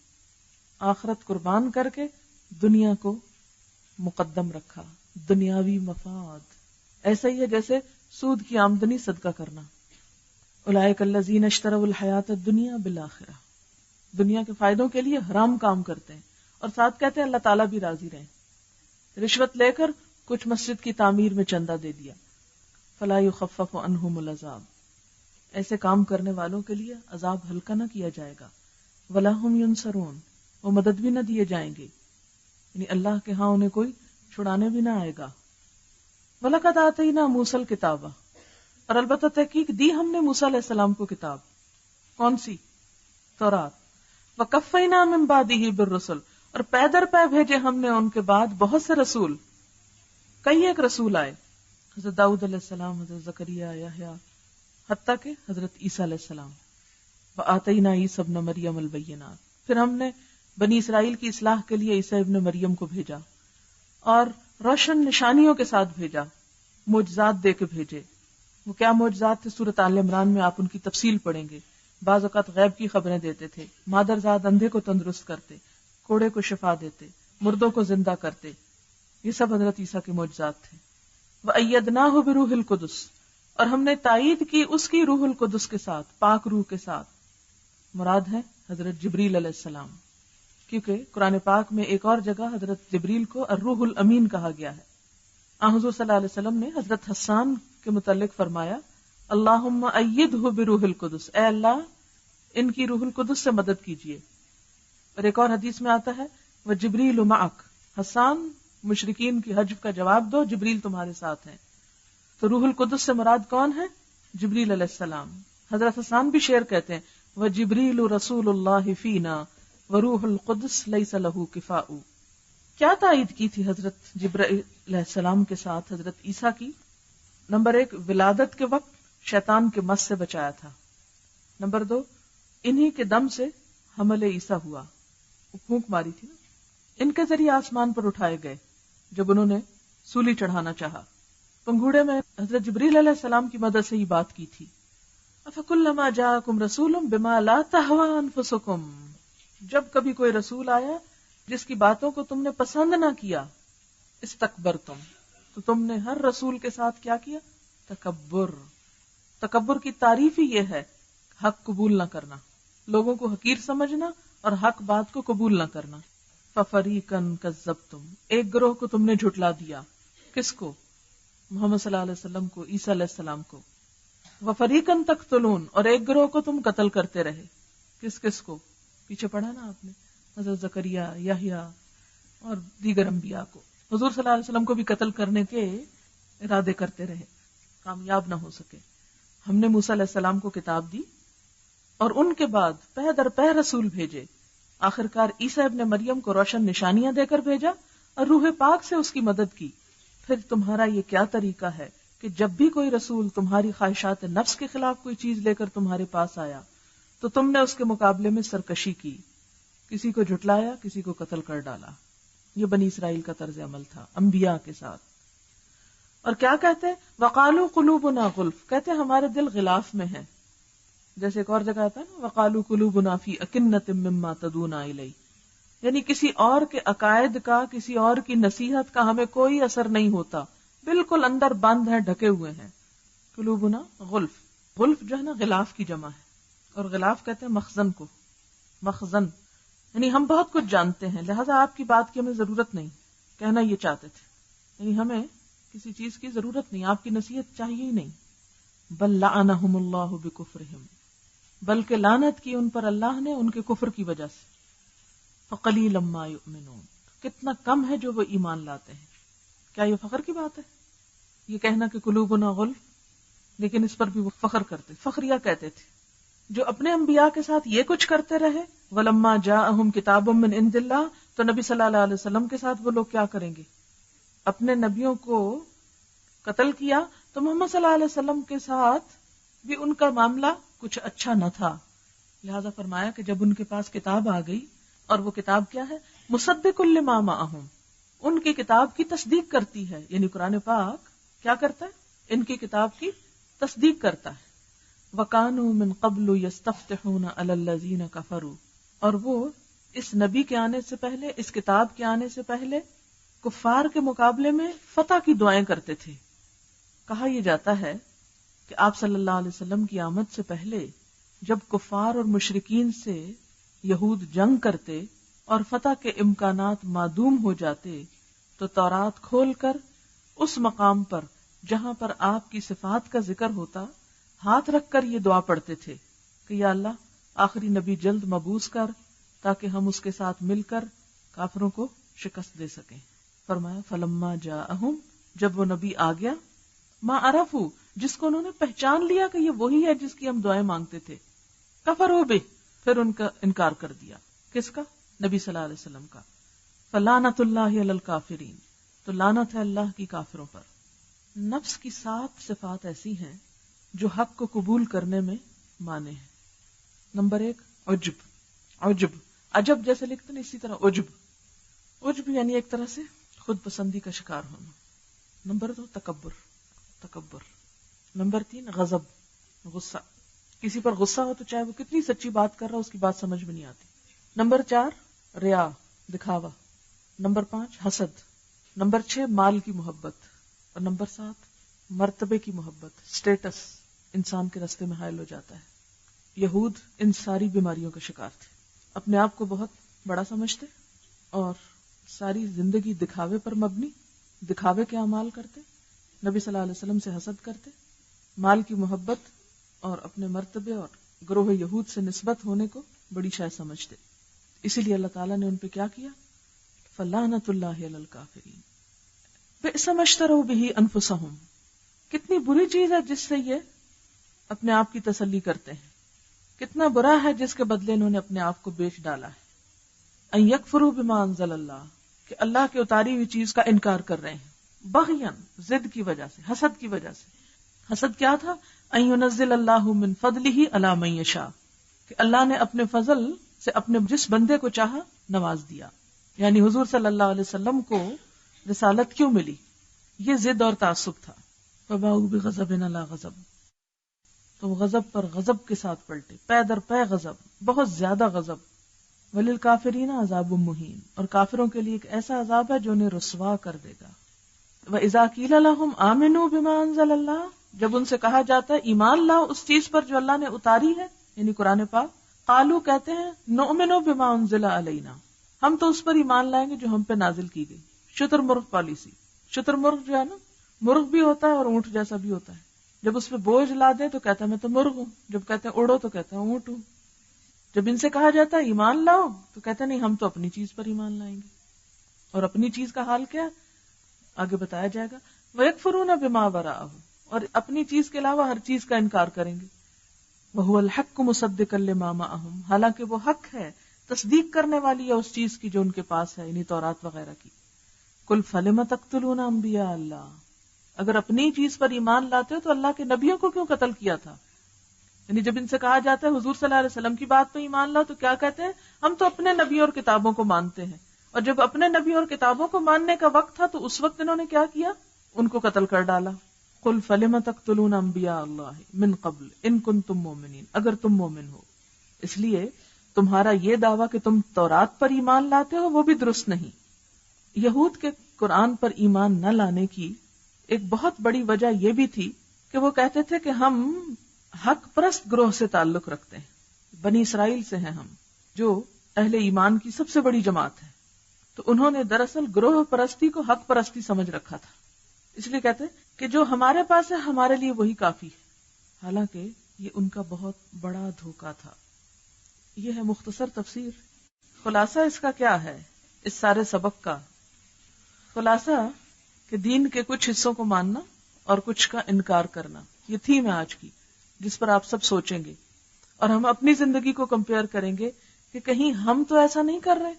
[SPEAKER 2] آخرت قربان کر کے دنیا کو مقدم رکھا، دنیاوی مفاد. ایسا ہی ہے جیسے سود کی آمدنی صدقہ کرنا. اولئک الذین اشتروا الحیاۃ الدنیا بالآخرہ، دنیا کے فائدوں کے لیے حرام کام کرتے ہیں اور ساتھ کہتے ہیں اللہ تعالیٰ بھی راضی رہیں. رشوت لے کر کچھ مسجد کی تعمیر میں چندہ دے دیا، فلا یخفف عنہم العذاب، ایسے کام کرنے والوں کے لیے عذاب ہلکا نہ کیا جائے گا. ولا ہم ینصرون، وہ مدد بھی نہ دیے جائیں گے، یعنی اللہ کے ہاں انہیں کوئی چھڑانے بھی نہ آئے گا. وَلَقَدْ آتَيْنَا مُوسَى الْكِتَابَ، اور البتہ تحقیق دی ہم نے موسیٰ علیہ السلام کو کتاب. کون سی؟ تورات. وَقَفَّيْنَا مِن بَعْدِهِ بِالرُّسُلِ، اور پے در پے بھیجے ہم نے ان کے بعد بہت سے رسول، کئی ایک رسول آئے، حضرت داؤد علیہ السلام، حضرت زکریا، یحییٰ، حتیٰ کہ حضرت عیسیٰ علیہ السلام. وَآتَيْنَا عِیسَىٰ ابْنَ مَرْیَمَ الْبَیِّنَاتِ، پھر ہم نے بنی اسرائیل کی اصلاح کے لیے عیسیٰ ابن مریم کو بھیجا اور روشن نشانیوں کے ساتھ بھیجا، معجزات دے کے بھیجے. وہ کیا معجزات تھے؟ سورۃ آل عمران میں آپ ان کی تفصیل پڑھیں گے. بعض اوقات غیب کی خبریں دیتے تھے، مادرزاد اندھے کو تندرست کرتے، کوڑے کو شفا دیتے، مردوں کو زندہ کرتے. یہ سب حضرت عیسیٰ کے معجزات تھے. وَأَيَّدْنَاهُ بِرُوحِ الْقُدُسِ، اور ہم نے تائید کی اس کی روح القدس کے ساتھ، پاک روح کے ساتھ. مراد ہے حضرت جبریل علیہ السلام، کیونکہ قرآن پاک میں ایک اور جگہ حضرت جبریل کو الروح الامین کہا گیا ہے. حضور صلی اللہ علیہ وسلم نے حضرت حسان کے متعلق فرمایا اللہم ایدہ بروح القدس، اے اللہ ان کی روح القدس سے مدد کیجیے. اور ایک اور حدیث میں آتا ہے وجبریل معک، حسان مشرکین کی حجب کا جواب دو، جبریل تمہارے ساتھ ہیں. تو روح القدس سے مراد کون ہے؟ جبریل علیہ السلام. حضرت حسان بھی شعر کہتے ہیں وجبریل رسول اللہ فینا وروح القدس لیس لہ کفاء. کیا تائید کی تھی حضرت جبرائیل علیہ السلام کے ساتھ حضرت عیسیٰ کی؟ نمبر 1، ولادت کے وقت شیطان کے مس سے بچایا تھا. نمبر 2، انہی کے دم سے حمل عیسیٰ ہوا، وہ پھونک ماری تھی نا، ان کے ذریعے آسمان پر اٹھائے گئے جب انہوں نے سولی چڑھانا چاہا. پنگوڑے میں حضرت جبریل علیہ السلام کی مدد سے ہی بات کی تھی. افکلما جاءکم رسول بما لا تہوی انفسکم، جب کبھی کوئی رسول آیا جس کی باتوں کو تم نے پسند نہ کیا، استکبرتم، تو تم نے ہر رسول کے ساتھ کیا کیا؟ تکبر. تکبر کی تعریف ہی یہ ہے حق قبول نہ کرنا، لوگوں کو حقیر سمجھنا اور حق بات کو قبول نہ کرنا. ففریقا کذبتم، ایک گروہ کو تم نے جھٹلا دیا. کس کو؟ محمد صلی اللہ علیہ وسلم کو، عیسیٰ علیہ السلام کو. وفریقا تقتلون، اور ایک گروہ کو تم قتل کرتے رہے. کس کس کو؟ پیچھے پڑھا نا آپ نے، حضرت زکریا، یحییٰ اور دیگر انبیاء کو. حضور صلی اللہ علیہ وسلم کو بھی قتل کرنے کے ارادے کرتے رہے، کامیاب نہ ہو سکے. ہم نے موسیٰ علیہ السلام کو کتاب دی اور ان کے بعد پہ در پہ رسول بھیجے. آخرکار عیسیٰ ابن مریم کو روشن نشانیاں دے کر بھیجا اور روح پاک سے اس کی مدد کی. پھر تمہارا یہ کیا طریقہ ہے کہ جب بھی کوئی رسول تمہاری خواہشات نفس کے خلاف کوئی چیز لے کر تمہارے پاس آیا تو تم نے اس کے مقابلے میں سرکشی کی، کسی کو جھٹلایا، کسی کو قتل کر ڈالا. یہ بنی اسرائیل کا طرز عمل تھا انبیاء کے ساتھ. اور کیا کہتے ہیں؟ وقالوا قلوبنا غلف، کہتے ہیں ہمارے دل غلاف میں ہیں. جیسے ایک اور جگہ آتا ہے نا وقالوا قلوبنا فی اکنۃ مما تدعونا الیہ، یعنی کسی اور کے عقائد کا، کسی اور کی نصیحت کا ہمیں کوئی اثر نہیں ہوتا، بالکل اندر بند ہے، ڈھکے ہوئے ہیں. قلوبنا غلف، غلف جو ہے نا غلاف کی جمع ہے، اور غلاف کہتے ہیں مخزن کو. مخزن یعنی ہم بہت کچھ جانتے ہیں، لہذا آپ کی بات کی ہمیں ضرورت نہیں، کہنا یہ چاہتے تھے. یعنی ہمیں کسی چیز کی ضرورت نہیں، آپ کی نصیحت چاہیے ہی نہیں. بل لعنہم اللہ بکفرہم، بلکہ لعنت کی ان پر اللہ نے ان کے کفر کی وجہ سے. فقلیلا ما یؤمنون، کتنا کم ہے جو وہ ایمان لاتے ہیں. کیا یہ فخر کی بات ہے یہ کہنا کہ قلوبنا غلف؟ لیکن اس پر بھی وہ فخر کرتے، فخریہ کہتے تھے. جو اپنے انبیاء کے ساتھ یہ کچھ کرتے رہے، ولما جاءہم کتاب من عند اللہ، تو نبی صلی اللہ علیہ وسلم کے ساتھ وہ لوگ کیا کریں گے؟ اپنے نبیوں کو قتل کیا، تو محمد صلی اللہ علیہ وسلم کے ساتھ بھی ان کا معاملہ کچھ اچھا نہ تھا. لہذا فرمایا کہ جب ان کے پاس کتاب آ گئی، اور وہ کتاب کیا ہے؟ مصدق لما معہم، ان کی کتاب کی تصدیق کرتی ہے. یعنی قرآن پاک کیا کرتا ہے؟ ان کی کتاب کی تصدیق کرتا ہے. وَكَانُوا مِن قَبْلُ يَسْتَفْتِحُونَ عَلَى الَّذِينَ كَفَرُوا، اور وہ اس نبی کے آنے سے پہلے، اس کتاب کے آنے سے پہلے کفار کے مقابلے میں فتح کی دعائیں کرتے تھے. کہا یہ جاتا ہے کہ آپ صلی اللہ علیہ وسلم کی آمد سے پہلے جب کفار اور مشرکین سے یہود جنگ کرتے اور فتح کے امکانات معدوم ہو جاتے، تو تورات کھول کر اس مقام پر جہاں پر آپ کی صفات کا ذکر ہوتا، ہاتھ رکھ کر یہ دعا پڑھتے تھے کہ یا اللہ آخری نبی جلد مبعوث کر، تاکہ ہم اس کے ساتھ مل کر کافروں کو شکست دے سکیں. فرمایا فلما جاءہم، جب وہ نبی آ گیا، ما عرفوا، جس کو انہوں نے پہچان لیا کہ یہ وہی ہے جس کی ہم دعائیں مانگتے تھے، کفروا بہ، پھر ان کا انکار کر دیا. کس کا؟ نبی صلی اللہ علیہ وسلم کا. فلعنت اللہ علی الکافرین، تو لعنت ہے اللہ کی کافروں پر. نفس کی 7 صفات ایسی ہیں جو حق کو قبول کرنے میں مانے ہیں. نمبر 1 عجب. عجب عجب جیسے لکھتے ہیں اسی طرح عجب. عجب یعنی ایک طرح سے خود پسندی کا شکار ہونا. نمبر 2 تکبر. تکبر. نمبر 3 غضب، غصہ. کسی پر غصہ ہو تو چاہے وہ کتنی سچی بات کر رہا ہو اس کی بات سمجھ میں نہیں آتی. نمبر 4 ریا، دکھاوا. نمبر 5 حسد. نمبر 6 مال کی محبت. اور نمبر 7 مرتبے کی محبت، سٹیٹس انسان کے راستے میں حائل ہو جاتا ہے. یہود ان ساری بیماریوں کا شکار تھے. اپنے آپ کو بہت بڑا سمجھتے اور ساری زندگی دکھاوے پر مبنی، دکھاوے کے اعمال کرتے، نبی صلی اللہ علیہ وسلم سے حسد کرتے، مال کی محبت اور اپنے مرتبے اور گروہ یہود سے نسبت ہونے کو بڑی شے سمجھتے. اسی لیے اللہ تعالیٰ نے ان پہ کیا کیا؟ فلعنت اللہ علی الکافرین. بئس ما اشتروا بہ انفسہم، کتنی بری چیز ہے جس سے یہ اپنے آپ کی تسلی کرتے ہیں. کتنا برا ہے جس کے بدلے انہوں نے اپنے آپ کو بیچ ڈالا ہے. ان یکفروا بما انزل اللہ، کہ اللہ کی اتاری ہوئی چیز کا انکار کر رہے ہیں. بغین، ضد کی وجہ سے، حسد کی وجہ سے. حسد کیا تھا؟ ان ینزل اللہ من فضلہ علی من یشاء، کہ اللہ نے اپنے فضل سے اپنے جس بندے کو چاہا نواز دیا. یعنی حضور صلی اللہ علیہ وسلم کو رسالت کیوں ملی؟ یہ ضد اور تعصب تھا. فباؤوا بغضب علی غضب، تو غضب پر غضب کے ساتھ پلٹے، پے در پے غضب، بہت زیادہ غضب. وللکافرین عذاب مہین، اور کافروں کے لیے ایک ایسا عذاب ہے جو انہیں رسوا کر دے گا. وَإِذَا قِيلَ لَهُمْ آمِنُوا بِمَا أَنزَلَ اللَّهُ، جب ان سے کہا جاتا ہے ایمان لاؤ اس چیز پر جو اللہ نے اتاری ہے، یعنی قرآن پاک، قالوا کہتے ہیں نؤمن بما انزل علینا، ہم تو اس پر ایمان لائیں گے جو ہم پہ نازل کی گئی. شتر مرغ پالیسی. شتر مرغ جو ہے نا، مرغ بھی ہوتا ہے اور اونٹ جیسا بھی ہوتا ہے. جب اس پہ بوجھ لا دے تو کہتا ہے میں تو مرغ ہوں، جب کہتے ہیں اڑو تو کہتا ہے اونٹ ہوں. جب ان سے کہا جاتا ہے ایمان لاؤ تو کہتے نہیں ہم تو اپنی چیز پر ایمان لائیں گے. اور اپنی چیز کا حال کیا آگے بتایا جائے گا. وَيَكْفُرُونَ بِمَا وَرَاءَهُ، اور اپنی چیز کے علاوہ ہر چیز کا انکار کریں گے. وَهُوَ الْحَقُّ مُصَدِّقًا لِمَا مَعَهُمْ، حالانکہ وہ حق ہے، تصدیق کرنے والی ہے اس چیز کی جو ان کے پاس ہے، یعنی تورات وغیرہ کی. قُلْ فَلِمَ تَقْتُلُونَ أَنبِيَاءَ اللَّهِ، اگر اپنی چیز پر ایمان لاتے ہو تو اللہ کے نبیوں کو کیوں قتل کیا تھا؟ یعنی جب ان سے کہا جاتا ہے حضور صلی اللہ علیہ وسلم کی بات پہ ایمان لاؤ تو کیا کہتے ہیں؟ ہم تو اپنے نبی اور کتابوں کو مانتے ہیں. اور جب اپنے نبی اور کتابوں کو ماننے کا وقت تھا تو اس وقت انہوں نے کیا کیا؟ ان کو قتل کر ڈالا. قل فلم تقتلون انبیاء اللہ من قبل ان کنتم مومنین، اگر تم مومن ہو. اس لیے تمہارا یہ دعویٰ کہ تم تورات پر ایمان لاتے ہو وہ بھی درست نہیں. یہود کے قرآن پر ایمان نہ لانے کی ایک بہت بڑی وجہ یہ بھی تھی کہ وہ کہتے تھے کہ ہم حق پرست گروہ سے تعلق رکھتے ہیں، بنی اسرائیل سے ہیں ہم، جو اہل ایمان کی سب سے بڑی جماعت ہے. تو انہوں نے دراصل گروہ پرستی کو حق پرستی سمجھ رکھا تھا، اس لیے کہتے کہ جو ہمارے پاس ہے ہمارے لیے وہی کافی ہے. حالانکہ یہ ان کا بہت بڑا دھوکہ تھا. یہ ہے مختصر تفسیر. خلاصہ اس کا کیا ہے، اس سارے سبق کا خلاصہ کہ دین کے کچھ حصوں کو ماننا اور کچھ کا انکار کرنا. یہ تھیم ہے آج کی جس پر آپ سب سوچیں گے، اور ہم اپنی زندگی کو کمپیئر کریں گے کہ کہیں ہم تو ایسا نہیں کر رہے،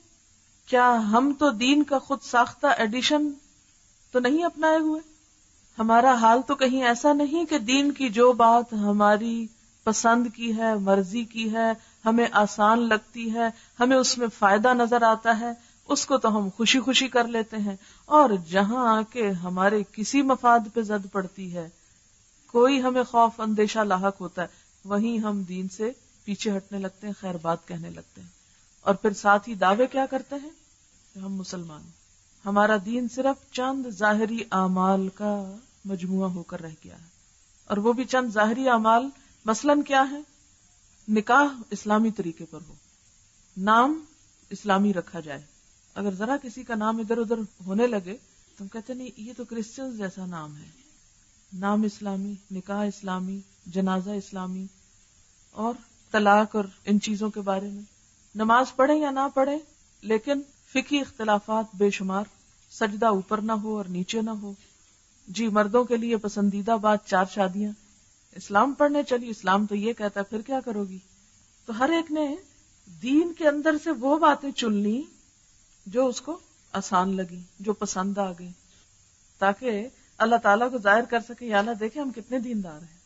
[SPEAKER 2] کیا ہم تو دین کا خود ساختہ ایڈیشن تو نہیں اپنائے ہوئے، ہمارا حال تو کہیں ایسا نہیں کہ دین کی جو بات ہماری پسند کی ہے، مرضی کی ہے، ہمیں آسان لگتی ہے، ہمیں اس میں فائدہ نظر آتا ہے، اس کو تو ہم خوشی خوشی کر لیتے ہیں، اور جہاں آ کے ہمارے کسی مفاد پہ زد پڑتی ہے، کوئی ہمیں خوف اندیشہ لاحق ہوتا ہے، وہیں ہم دین سے پیچھے ہٹنے لگتے ہیں، خیر بات کہنے لگتے ہیں، اور پھر ساتھ ہی دعوے کیا کرتے ہیں کہ ہم مسلمان ہیں. ہمارا دین صرف چند ظاہری اعمال کا مجموعہ ہو کر رہ گیا ہے، اور وہ بھی چند ظاہری اعمال مثلاً کیا ہے؟ نکاح اسلامی طریقے پر ہو، نام اسلامی رکھا جائے. اگر ذرا کسی کا نام ادھر ادھر ہونے لگے تو ہم کہتے نہیں یہ تو کرسچنز جیسا نام ہے. نام اسلامی، نکاح اسلامی، جنازہ اسلامی، اور طلاق اور ان چیزوں کے بارے میں نماز پڑھیں یا نہ پڑھیں، لیکن فقہی اختلافات بے شمار، سجدہ اوپر نہ ہو اور نیچے نہ ہو. جی مردوں کے لیے پسندیدہ بات 4 شادیاں. اسلام پڑھنے چلی، اسلام تو یہ کہتا ہے پھر کیا کرو گی. تو ہر ایک نے دین کے اندر سے وہ باتیں چن لی جو اس کو آسان لگی، جو پسند آ گئی، تاکہ اللہ تعالیٰ کو ظاہر کر سکے یا اللہ دیکھیں ہم کتنے دیندار ہیں.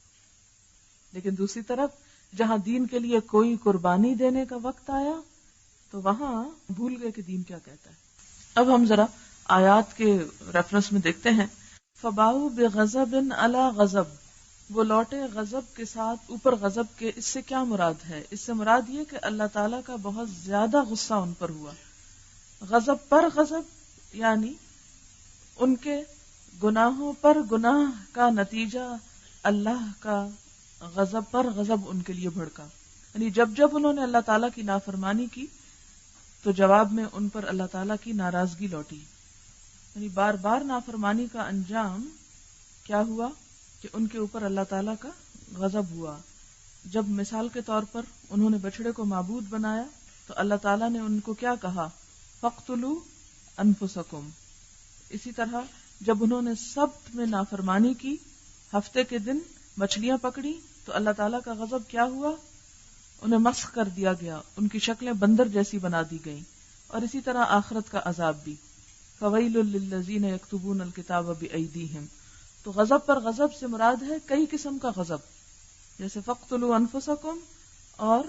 [SPEAKER 2] لیکن دوسری طرف جہاں دین کے لیے کوئی قربانی دینے کا وقت آیا تو وہاں بھول گئے کہ دین کیا کہتا ہے. اب ہم ذرا آیات کے ریفرنس میں دیکھتے ہیں. فباؤ بغضب علی غضب، وہ لوٹے غضب کے ساتھ اوپر غضب کے. اس سے کیا مراد ہے؟ اس سے مراد یہ کہ اللہ تعالیٰ کا بہت زیادہ غصہ ان پر ہوا. غضب پر غضب یعنی ان کے گناہوں پر گناہ کا نتیجہ اللہ کا غضب پر غضب ان کے لیے بھڑکا. یعنی جب جب انہوں نے اللہ تعالیٰ کی نافرمانی کی تو جواب میں ان پر اللہ تعالیٰ کی ناراضگی لوٹی. یعنی بار بار نافرمانی کا انجام کیا ہوا کہ ان کے اوپر اللہ تعالیٰ کا غضب ہوا. جب مثال کے طور پر انہوں نے بچڑے کو معبود بنایا تو اللہ تعالیٰ نے ان کو کیا کہا؟ فَاقْتُلُوا أَنفُسَكُمْ. اسی طرح جب انہوں نے سبت میں نافرمانی کی، ہفتے کے دن مچھلیاں پکڑی تو اللہ تعالیٰ کا غضب کیا ہوا؟ انہیں مسخ کر دیا گیا، ان کی شکلیں بندر جیسی بنا دی گئیں. اور اسی طرح آخرت کا عذاب بھی. فَوَيْلٌ لِّلَّذِينَ يَكْتُبُونَ الْكِتَابَ بِأَيْدِيهِمْ. تو غضب پر غضب سے مراد ہے کئی قسم کا غضب، جیسے فَاقْتُلُوا أَنفُسَكُمْ اور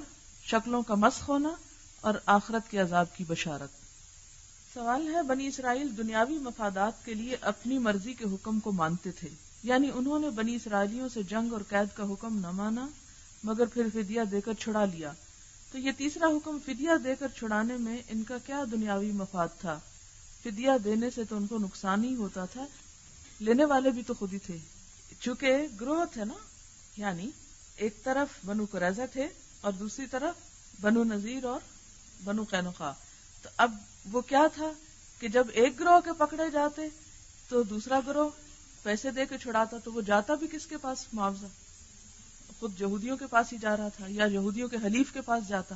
[SPEAKER 2] شکلوں کا مسخ ہونا اور آخرت کے عذاب کی بشارت. سوال ہے بنی اسرائیل دنیاوی مفادات کے لیے اپنی مرضی کے حکم کو مانتے تھے، یعنی انہوں نے بنی اسرائیلیوں سے جنگ اور قید کا حکم نہ مانا مگر پھر فدیہ دے کر چھڑا لیا. تو یہ تیسرا حکم فدیہ دے کر چھڑانے میں ان کا کیا دنیاوی مفاد تھا؟ فدیہ دینے سے تو ان کو نقصان ہی ہوتا تھا، لینے والے بھی تو خود ہی تھے. چونکہ گروہ تھے نا، یعنی ایک طرف بنو قریظہ تھے اور دوسری طرف بنو نذیر اور بنو قینقاع. تو اب وہ کیا تھا کہ جب ایک گروہ کے پکڑے جاتے تو دوسرا گروہ پیسے دے کے چھڑاتا، تو وہ جاتا بھی کس کے پاس؟ معاوضہ خود یہودیوں کے پاس ہی جا رہا تھا یا یہودیوں کے حلیف کے پاس جاتا.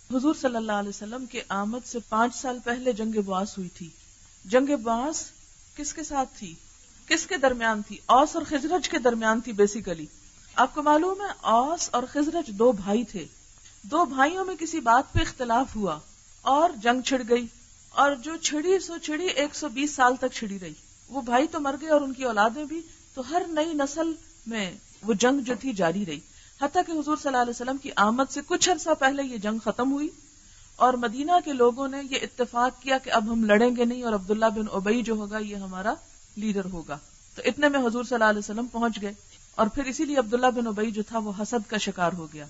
[SPEAKER 2] حضور صلی اللہ علیہ وسلم کے آمد سے 5 سال پہلے جنگ بعث ہوئی تھی. جنگ بعث کس کے ساتھ تھی؟ کس کے درمیان تھی؟ اوس اور خزرج کے درمیان تھی. بیسیکلی آپ کو معلوم ہے اوس اور خزرج 2 بھائی تھے. 2 بھائیوں میں کسی بات پہ اختلاف ہوا اور جنگ چھڑ گئی، اور جو چھڑی سو چھڑی 120 سال تک چھڑی رہی. وہ بھائی تو مر گئے اور ان کی اولادیں بھی، تو ہر نئی نسل میں وہ جنگ جو تھی جاری رہی، حتیٰ کہ حضور صلی اللہ علیہ وسلم کی آمد سے کچھ عرصہ پہلے یہ جنگ ختم ہوئی اور مدینہ کے لوگوں نے یہ اتفاق کیا کہ اب ہم لڑیں گے نہیں اور عبداللہ بن ابی جو ہوگا یہ ہمارا لیڈر ہوگا. تو اتنے میں حضور صلی اللہ علیہ وسلم پہنچ گئے، اور پھر اسی لیے عبداللہ بن ابی جو تھا وہ حسد کا شکار ہو گیا۔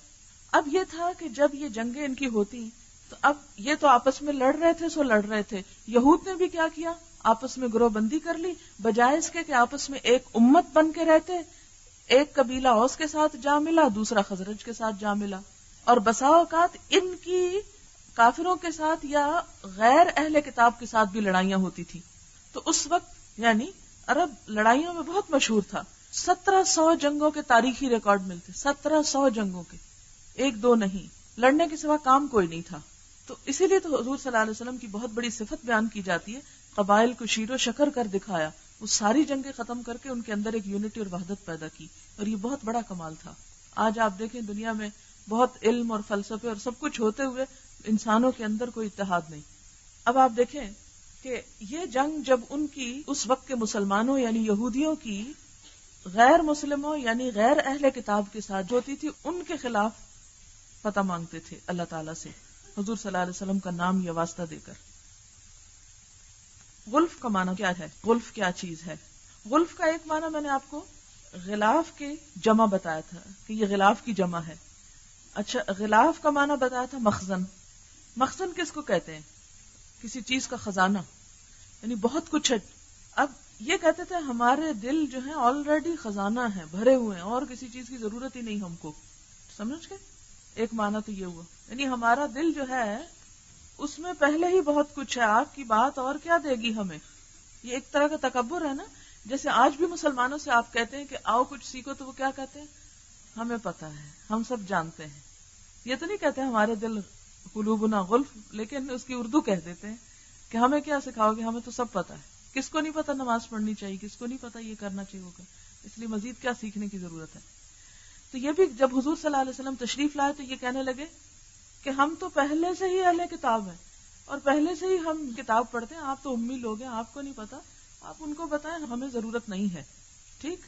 [SPEAKER 2] اب یہ تھا کہ جب یہ جنگیں ان کی ہوتی تو اب یہ تو آپس میں لڑ رہے تھے، لڑ رہے تھے، یہود نے بھی کیا کیا، آپس میں گروہ بندی کر لی، بجائے اس کے کہ آپس میں ایک امت بن کے رہتے، ایک قبیلہ اوس کے ساتھ جا ملا، دوسرا خزرج کے ساتھ جا ملا، اور بسا اوقات ان کی کافروں کے ساتھ یا غیر اہل کتاب کے ساتھ بھی لڑائیاں ہوتی تھی۔ تو اس وقت یعنی عرب لڑائیوں میں بہت مشہور تھا، 1700 جنگوں کے تاریخی ریکارڈ ملتے، 1700 جنگوں کے، ایک دو نہیں، لڑنے کے سوا کام کوئی نہیں تھا۔ تو اسی لیے تو حضور صلی اللہ علیہ وسلم کی بہت بڑی صفت بیان کی جاتی ہے، قبائل کو شیر و شکر کر دکھایا، وہ ساری جنگیں ختم کر کے ان کے اندر ایک یونٹی اور وحدت پیدا کی، اور یہ بہت بڑا کمال تھا۔ آج آپ دیکھیں دنیا میں بہت علم اور فلسفے اور سب کچھ ہوتے ہوئے انسانوں کے اندر کوئی اتحاد نہیں۔ اب آپ دیکھیں کہ یہ جنگ جب ان کی اس وقت کے مسلمانوں یعنی یہودیوں کی غیر مسلموں یعنی غیر اہل کتاب کے ساتھ ہوتی تھی، ان کے خلاف فتح مانگتے تھے اللہ تعالیٰ سے حضور صلی اللہ علیہ وسلم کا نام یا واسطہ دے کر۔ غلف کا معنی کیا ہے؟ غلف کیا چیز ہے؟ غلف کا ایک معنی میں نے آپ کو غلاف کے جمع بتایا تھا کہ یہ غلاف کی جمع ہے۔ اچھا، غلاف کا معنی بتایا تھا مخزن۔ مخزن کس کو کہتے ہیں؟ کسی چیز کا خزانہ، یعنی بہت کچھ ہے۔ اب یہ کہتے تھے ہمارے دل جو ہیں آلریڈی خزانہ ہیں، بھرے ہوئے ہیں، اور کسی چیز کی ضرورت ہی نہیں ہم کو۔ سمجھ گئے؟ ایک معنی تو یہ ہوا، یعنی ہمارا دل جو ہے اس میں پہلے ہی بہت کچھ ہے، آپ کی بات اور کیا دے گی ہمیں۔ یہ ایک طرح کا تکبر ہے نا، جیسے آج بھی مسلمانوں سے آپ کہتے ہیں کہ آؤ کچھ سیکھو تو وہ کیا کہتے ہیں؟ ہمیں پتا ہے، ہم سب جانتے ہیں۔ یہ تو نہیں کہتے ہمارے دل قلوبنا غلف، لیکن اس کی اردو کہہ دیتے ہیں کہ ہمیں کیا سکھاؤ گے، ہمیں تو سب پتا ہے۔ کس کو نہیں پتا نماز پڑھنی چاہیے، کس کو نہیں پتا یہ کرنا چاہیے وہ اس لیے مزید کیا سیکھنے کی ضرورت ہے۔ تو یہ بھی جب حضور صلی اللہ علیہ وسلم تشریف لائے تو یہ کہنے لگے کہ ہم تو پہلے سے ہی اہل کتاب ہیں اور پہلے سے ہی ہم کتاب پڑھتے ہیں، آپ تو امی لوگ ہیں، آپ کو نہیں پتا، آپ ان کو بتائیں، ہمیں ضرورت نہیں ہے۔ ٹھیک،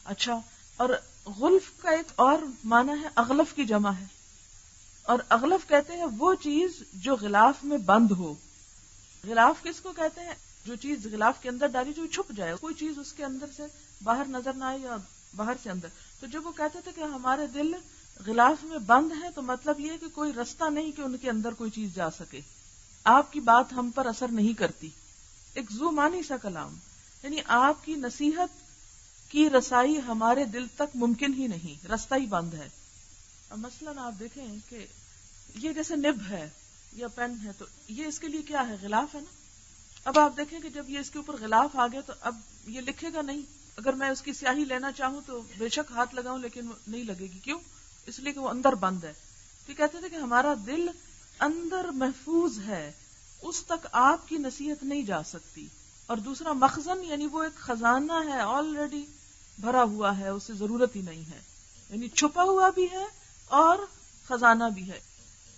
[SPEAKER 2] اچھا، اور غلف کا ایک اور معنی ہے اغلف کی جمع ہے، اور اغلف کہتے ہیں وہ چیز جو غلاف میں بند ہو۔ غلاف کس کو کہتے ہیں؟ جو چیز غلاف کے اندر ڈالی جو چھپ جائے، کوئی چیز اس کے اندر سے باہر نظر نہ آئے یا باہر سے اندر۔ تو جب وہ کہتے تھے کہ ہمارے دل غلاف میں بند ہیں، تو مطلب یہ کہ کوئی رستہ نہیں کہ ان کے اندر کوئی چیز جا سکے، آپ کی بات ہم پر اثر نہیں کرتی۔ ایک ذو معنی سا کلام، یعنی آپ کی نصیحت کی رسائی ہمارے دل تک ممکن ہی نہیں، رستہ ہی بند ہے۔ اب مثلاً آپ دیکھیں کہ یہ جیسے نب ہے یا پین ہے، تو یہ اس کے لیے کیا ہے؟ غلاف ہے نا۔ اب آپ دیکھیں کہ جب یہ اس کے اوپر غلاف آ گیا تو اب یہ لکھے گا نہیں۔ اگر میں اس کی سیاہی لینا چاہوں تو بے شک ہاتھ لگاؤں، لیکن نہیں لگے گی۔ کیوں؟ اس لیے کہ وہ اندر بند ہے۔ تو کہتے تھے کہ ہمارا دل اندر محفوظ ہے، اس تک آپ کی نصیحت نہیں جا سکتی۔ اور دوسرا مخزن، یعنی وہ ایک خزانہ ہے، آلریڈی بھرا ہوا ہے، اسے ضرورت ہی نہیں ہے، یعنی چھپا ہوا بھی ہے اور خزانہ بھی ہے۔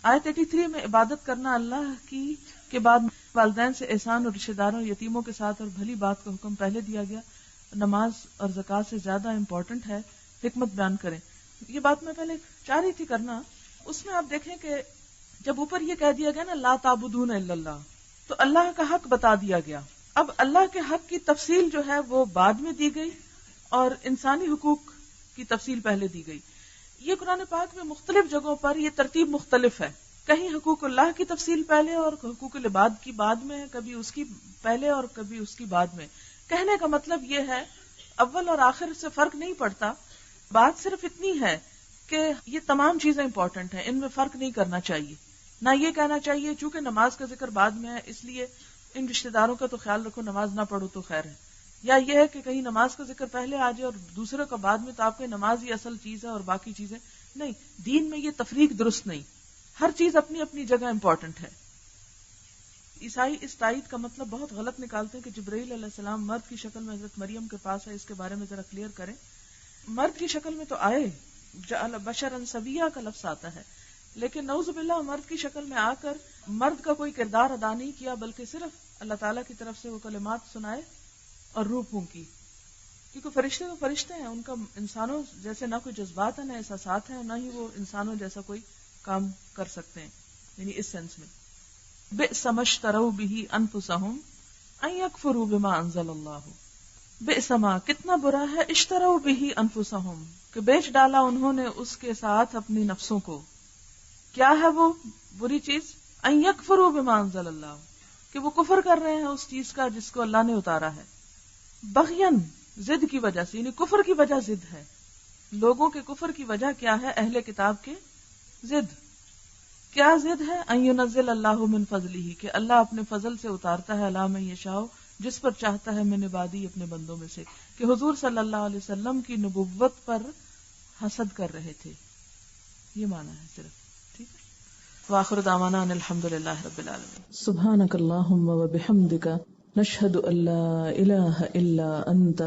[SPEAKER 2] آیت 83 میں عبادت کرنا اللہ کی کے بعد والدین سے احسان اور رشتہ داروں یتیموں کے ساتھ اور بھلی بات کا حکم پہلے دیا گیا، نماز اور زکوٰۃ سے زیادہ امپورٹنٹ ہے، حکمت بیان کریں۔ یہ بات میں پہلے چاہ رہی تھی کرنا، اس میں آپ دیکھیں کہ جب اوپر یہ کہہ دیا گیا نا لا تعبدون الا اللہ، تو اللہ کا حق بتا دیا گیا۔ اب اللہ کے حق کی تفصیل جو ہے وہ بعد میں دی گئی اور انسانی حقوق کی تفصیل پہلے دی گئی۔ یہ قرآن پاک میں مختلف جگہوں پر یہ ترتیب مختلف ہے، کہیں حقوق اللہ کی تفصیل پہلے اور حقوق العباد کی بعد میں، کبھی اس کی پہلے اور کبھی اس کی بعد میں۔ کہنے کا مطلب یہ ہے اول اور آخر سے فرق نہیں پڑتا، بات صرف اتنی ہے کہ یہ تمام چیزیں امپورٹنٹ ہیں، ان میں فرق نہیں کرنا چاہیے۔ نہ یہ کہنا چاہیے چونکہ نماز کا ذکر بعد میں ہے اس لیے ان رشتہ داروں کا تو خیال رکھو، نماز نہ پڑھو تو خیر ہے، یا یہ ہے کہ کہیں نماز کا ذکر پہلے آ جائے اور دوسروں کا بعد میں، تو آپ کے نماز ہی اصل چیز ہے اور باقی چیزیں نہیں۔ دین میں یہ تفریق درست نہیں، ہر چیز اپنی اپنی جگہ امپورٹنٹ ہے۔ عیسائی اس تائید کا مطلب بہت غلط نکالتے ہیں کہ جبرائیل علیہ السلام مرد کی شکل میں حضرت مریم کے پاس ہے، اس کے بارے میں ذرا کلیئر کریں۔ مرد کی شکل میں تو آئے، جعل بشرا سویا کا لفظ آتا ہے، لیکن نعوذ باللہ مرد کی شکل میں آ کر مرد کا کوئی کردار ادا نہیں کیا، بلکہ صرف اللہ تعالیٰ کی طرف سے وہ کلمات سنائے اور روح پھونکی، کیونکہ فرشتے تو فرشتے ہیں، ان کا انسانوں جیسے نہ کوئی جذبات ہیں، نہ احساسات ہیں، نہ ہی وہ انسانوں جیسا کوئی کام کر سکتے ہیں، یعنی اس سینس میں۔ بئس ما اشتروا به انفسهم ان يكفروا بما انزل اللہ، بئسما کتنا برا ہے، اشتروا بہ انفسہم کہ بیچ ڈالا انہوں نے اس کے ساتھ اپنی نفسوں کو. کیا ہے وہ بری چیز؟ ان یکفروا بما انزل اللہ، کہ وہ کفر کر رہے ہیں اس چیز کا جس کو اللہ نے اتارا ہے. بغین ضد کی وجہ سے، یعنی کفر کی وجہ ضد ہے. لوگوں کے کفر کی وجہ کیا ہے؟ اہل کتاب کے ضد. کیا ضد ہے؟ ان ینزل اللہ من فضلہ، کہ اللہ اپنے فضل سے اتارتا ہے علی من یشاء، جس پر چاہتا ہے من عبادی، اپنے بندوں میں سے. کہ حضور صلی اللہ علیہ وسلم کی نبوت پر حسد کر رہے تھے، یہ معنی ہے صرف. ٹھیک ہے. وآخر دعوانا ان الحمدللہ رب العالمین. سبحانک اللہم وبحمدک، نشہد ان لا الہ الا انت،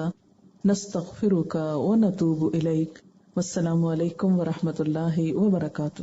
[SPEAKER 2] نستغفرک ونتوب الیک. والسلام علیکم ورحمۃ اللہ وبرکاتہ.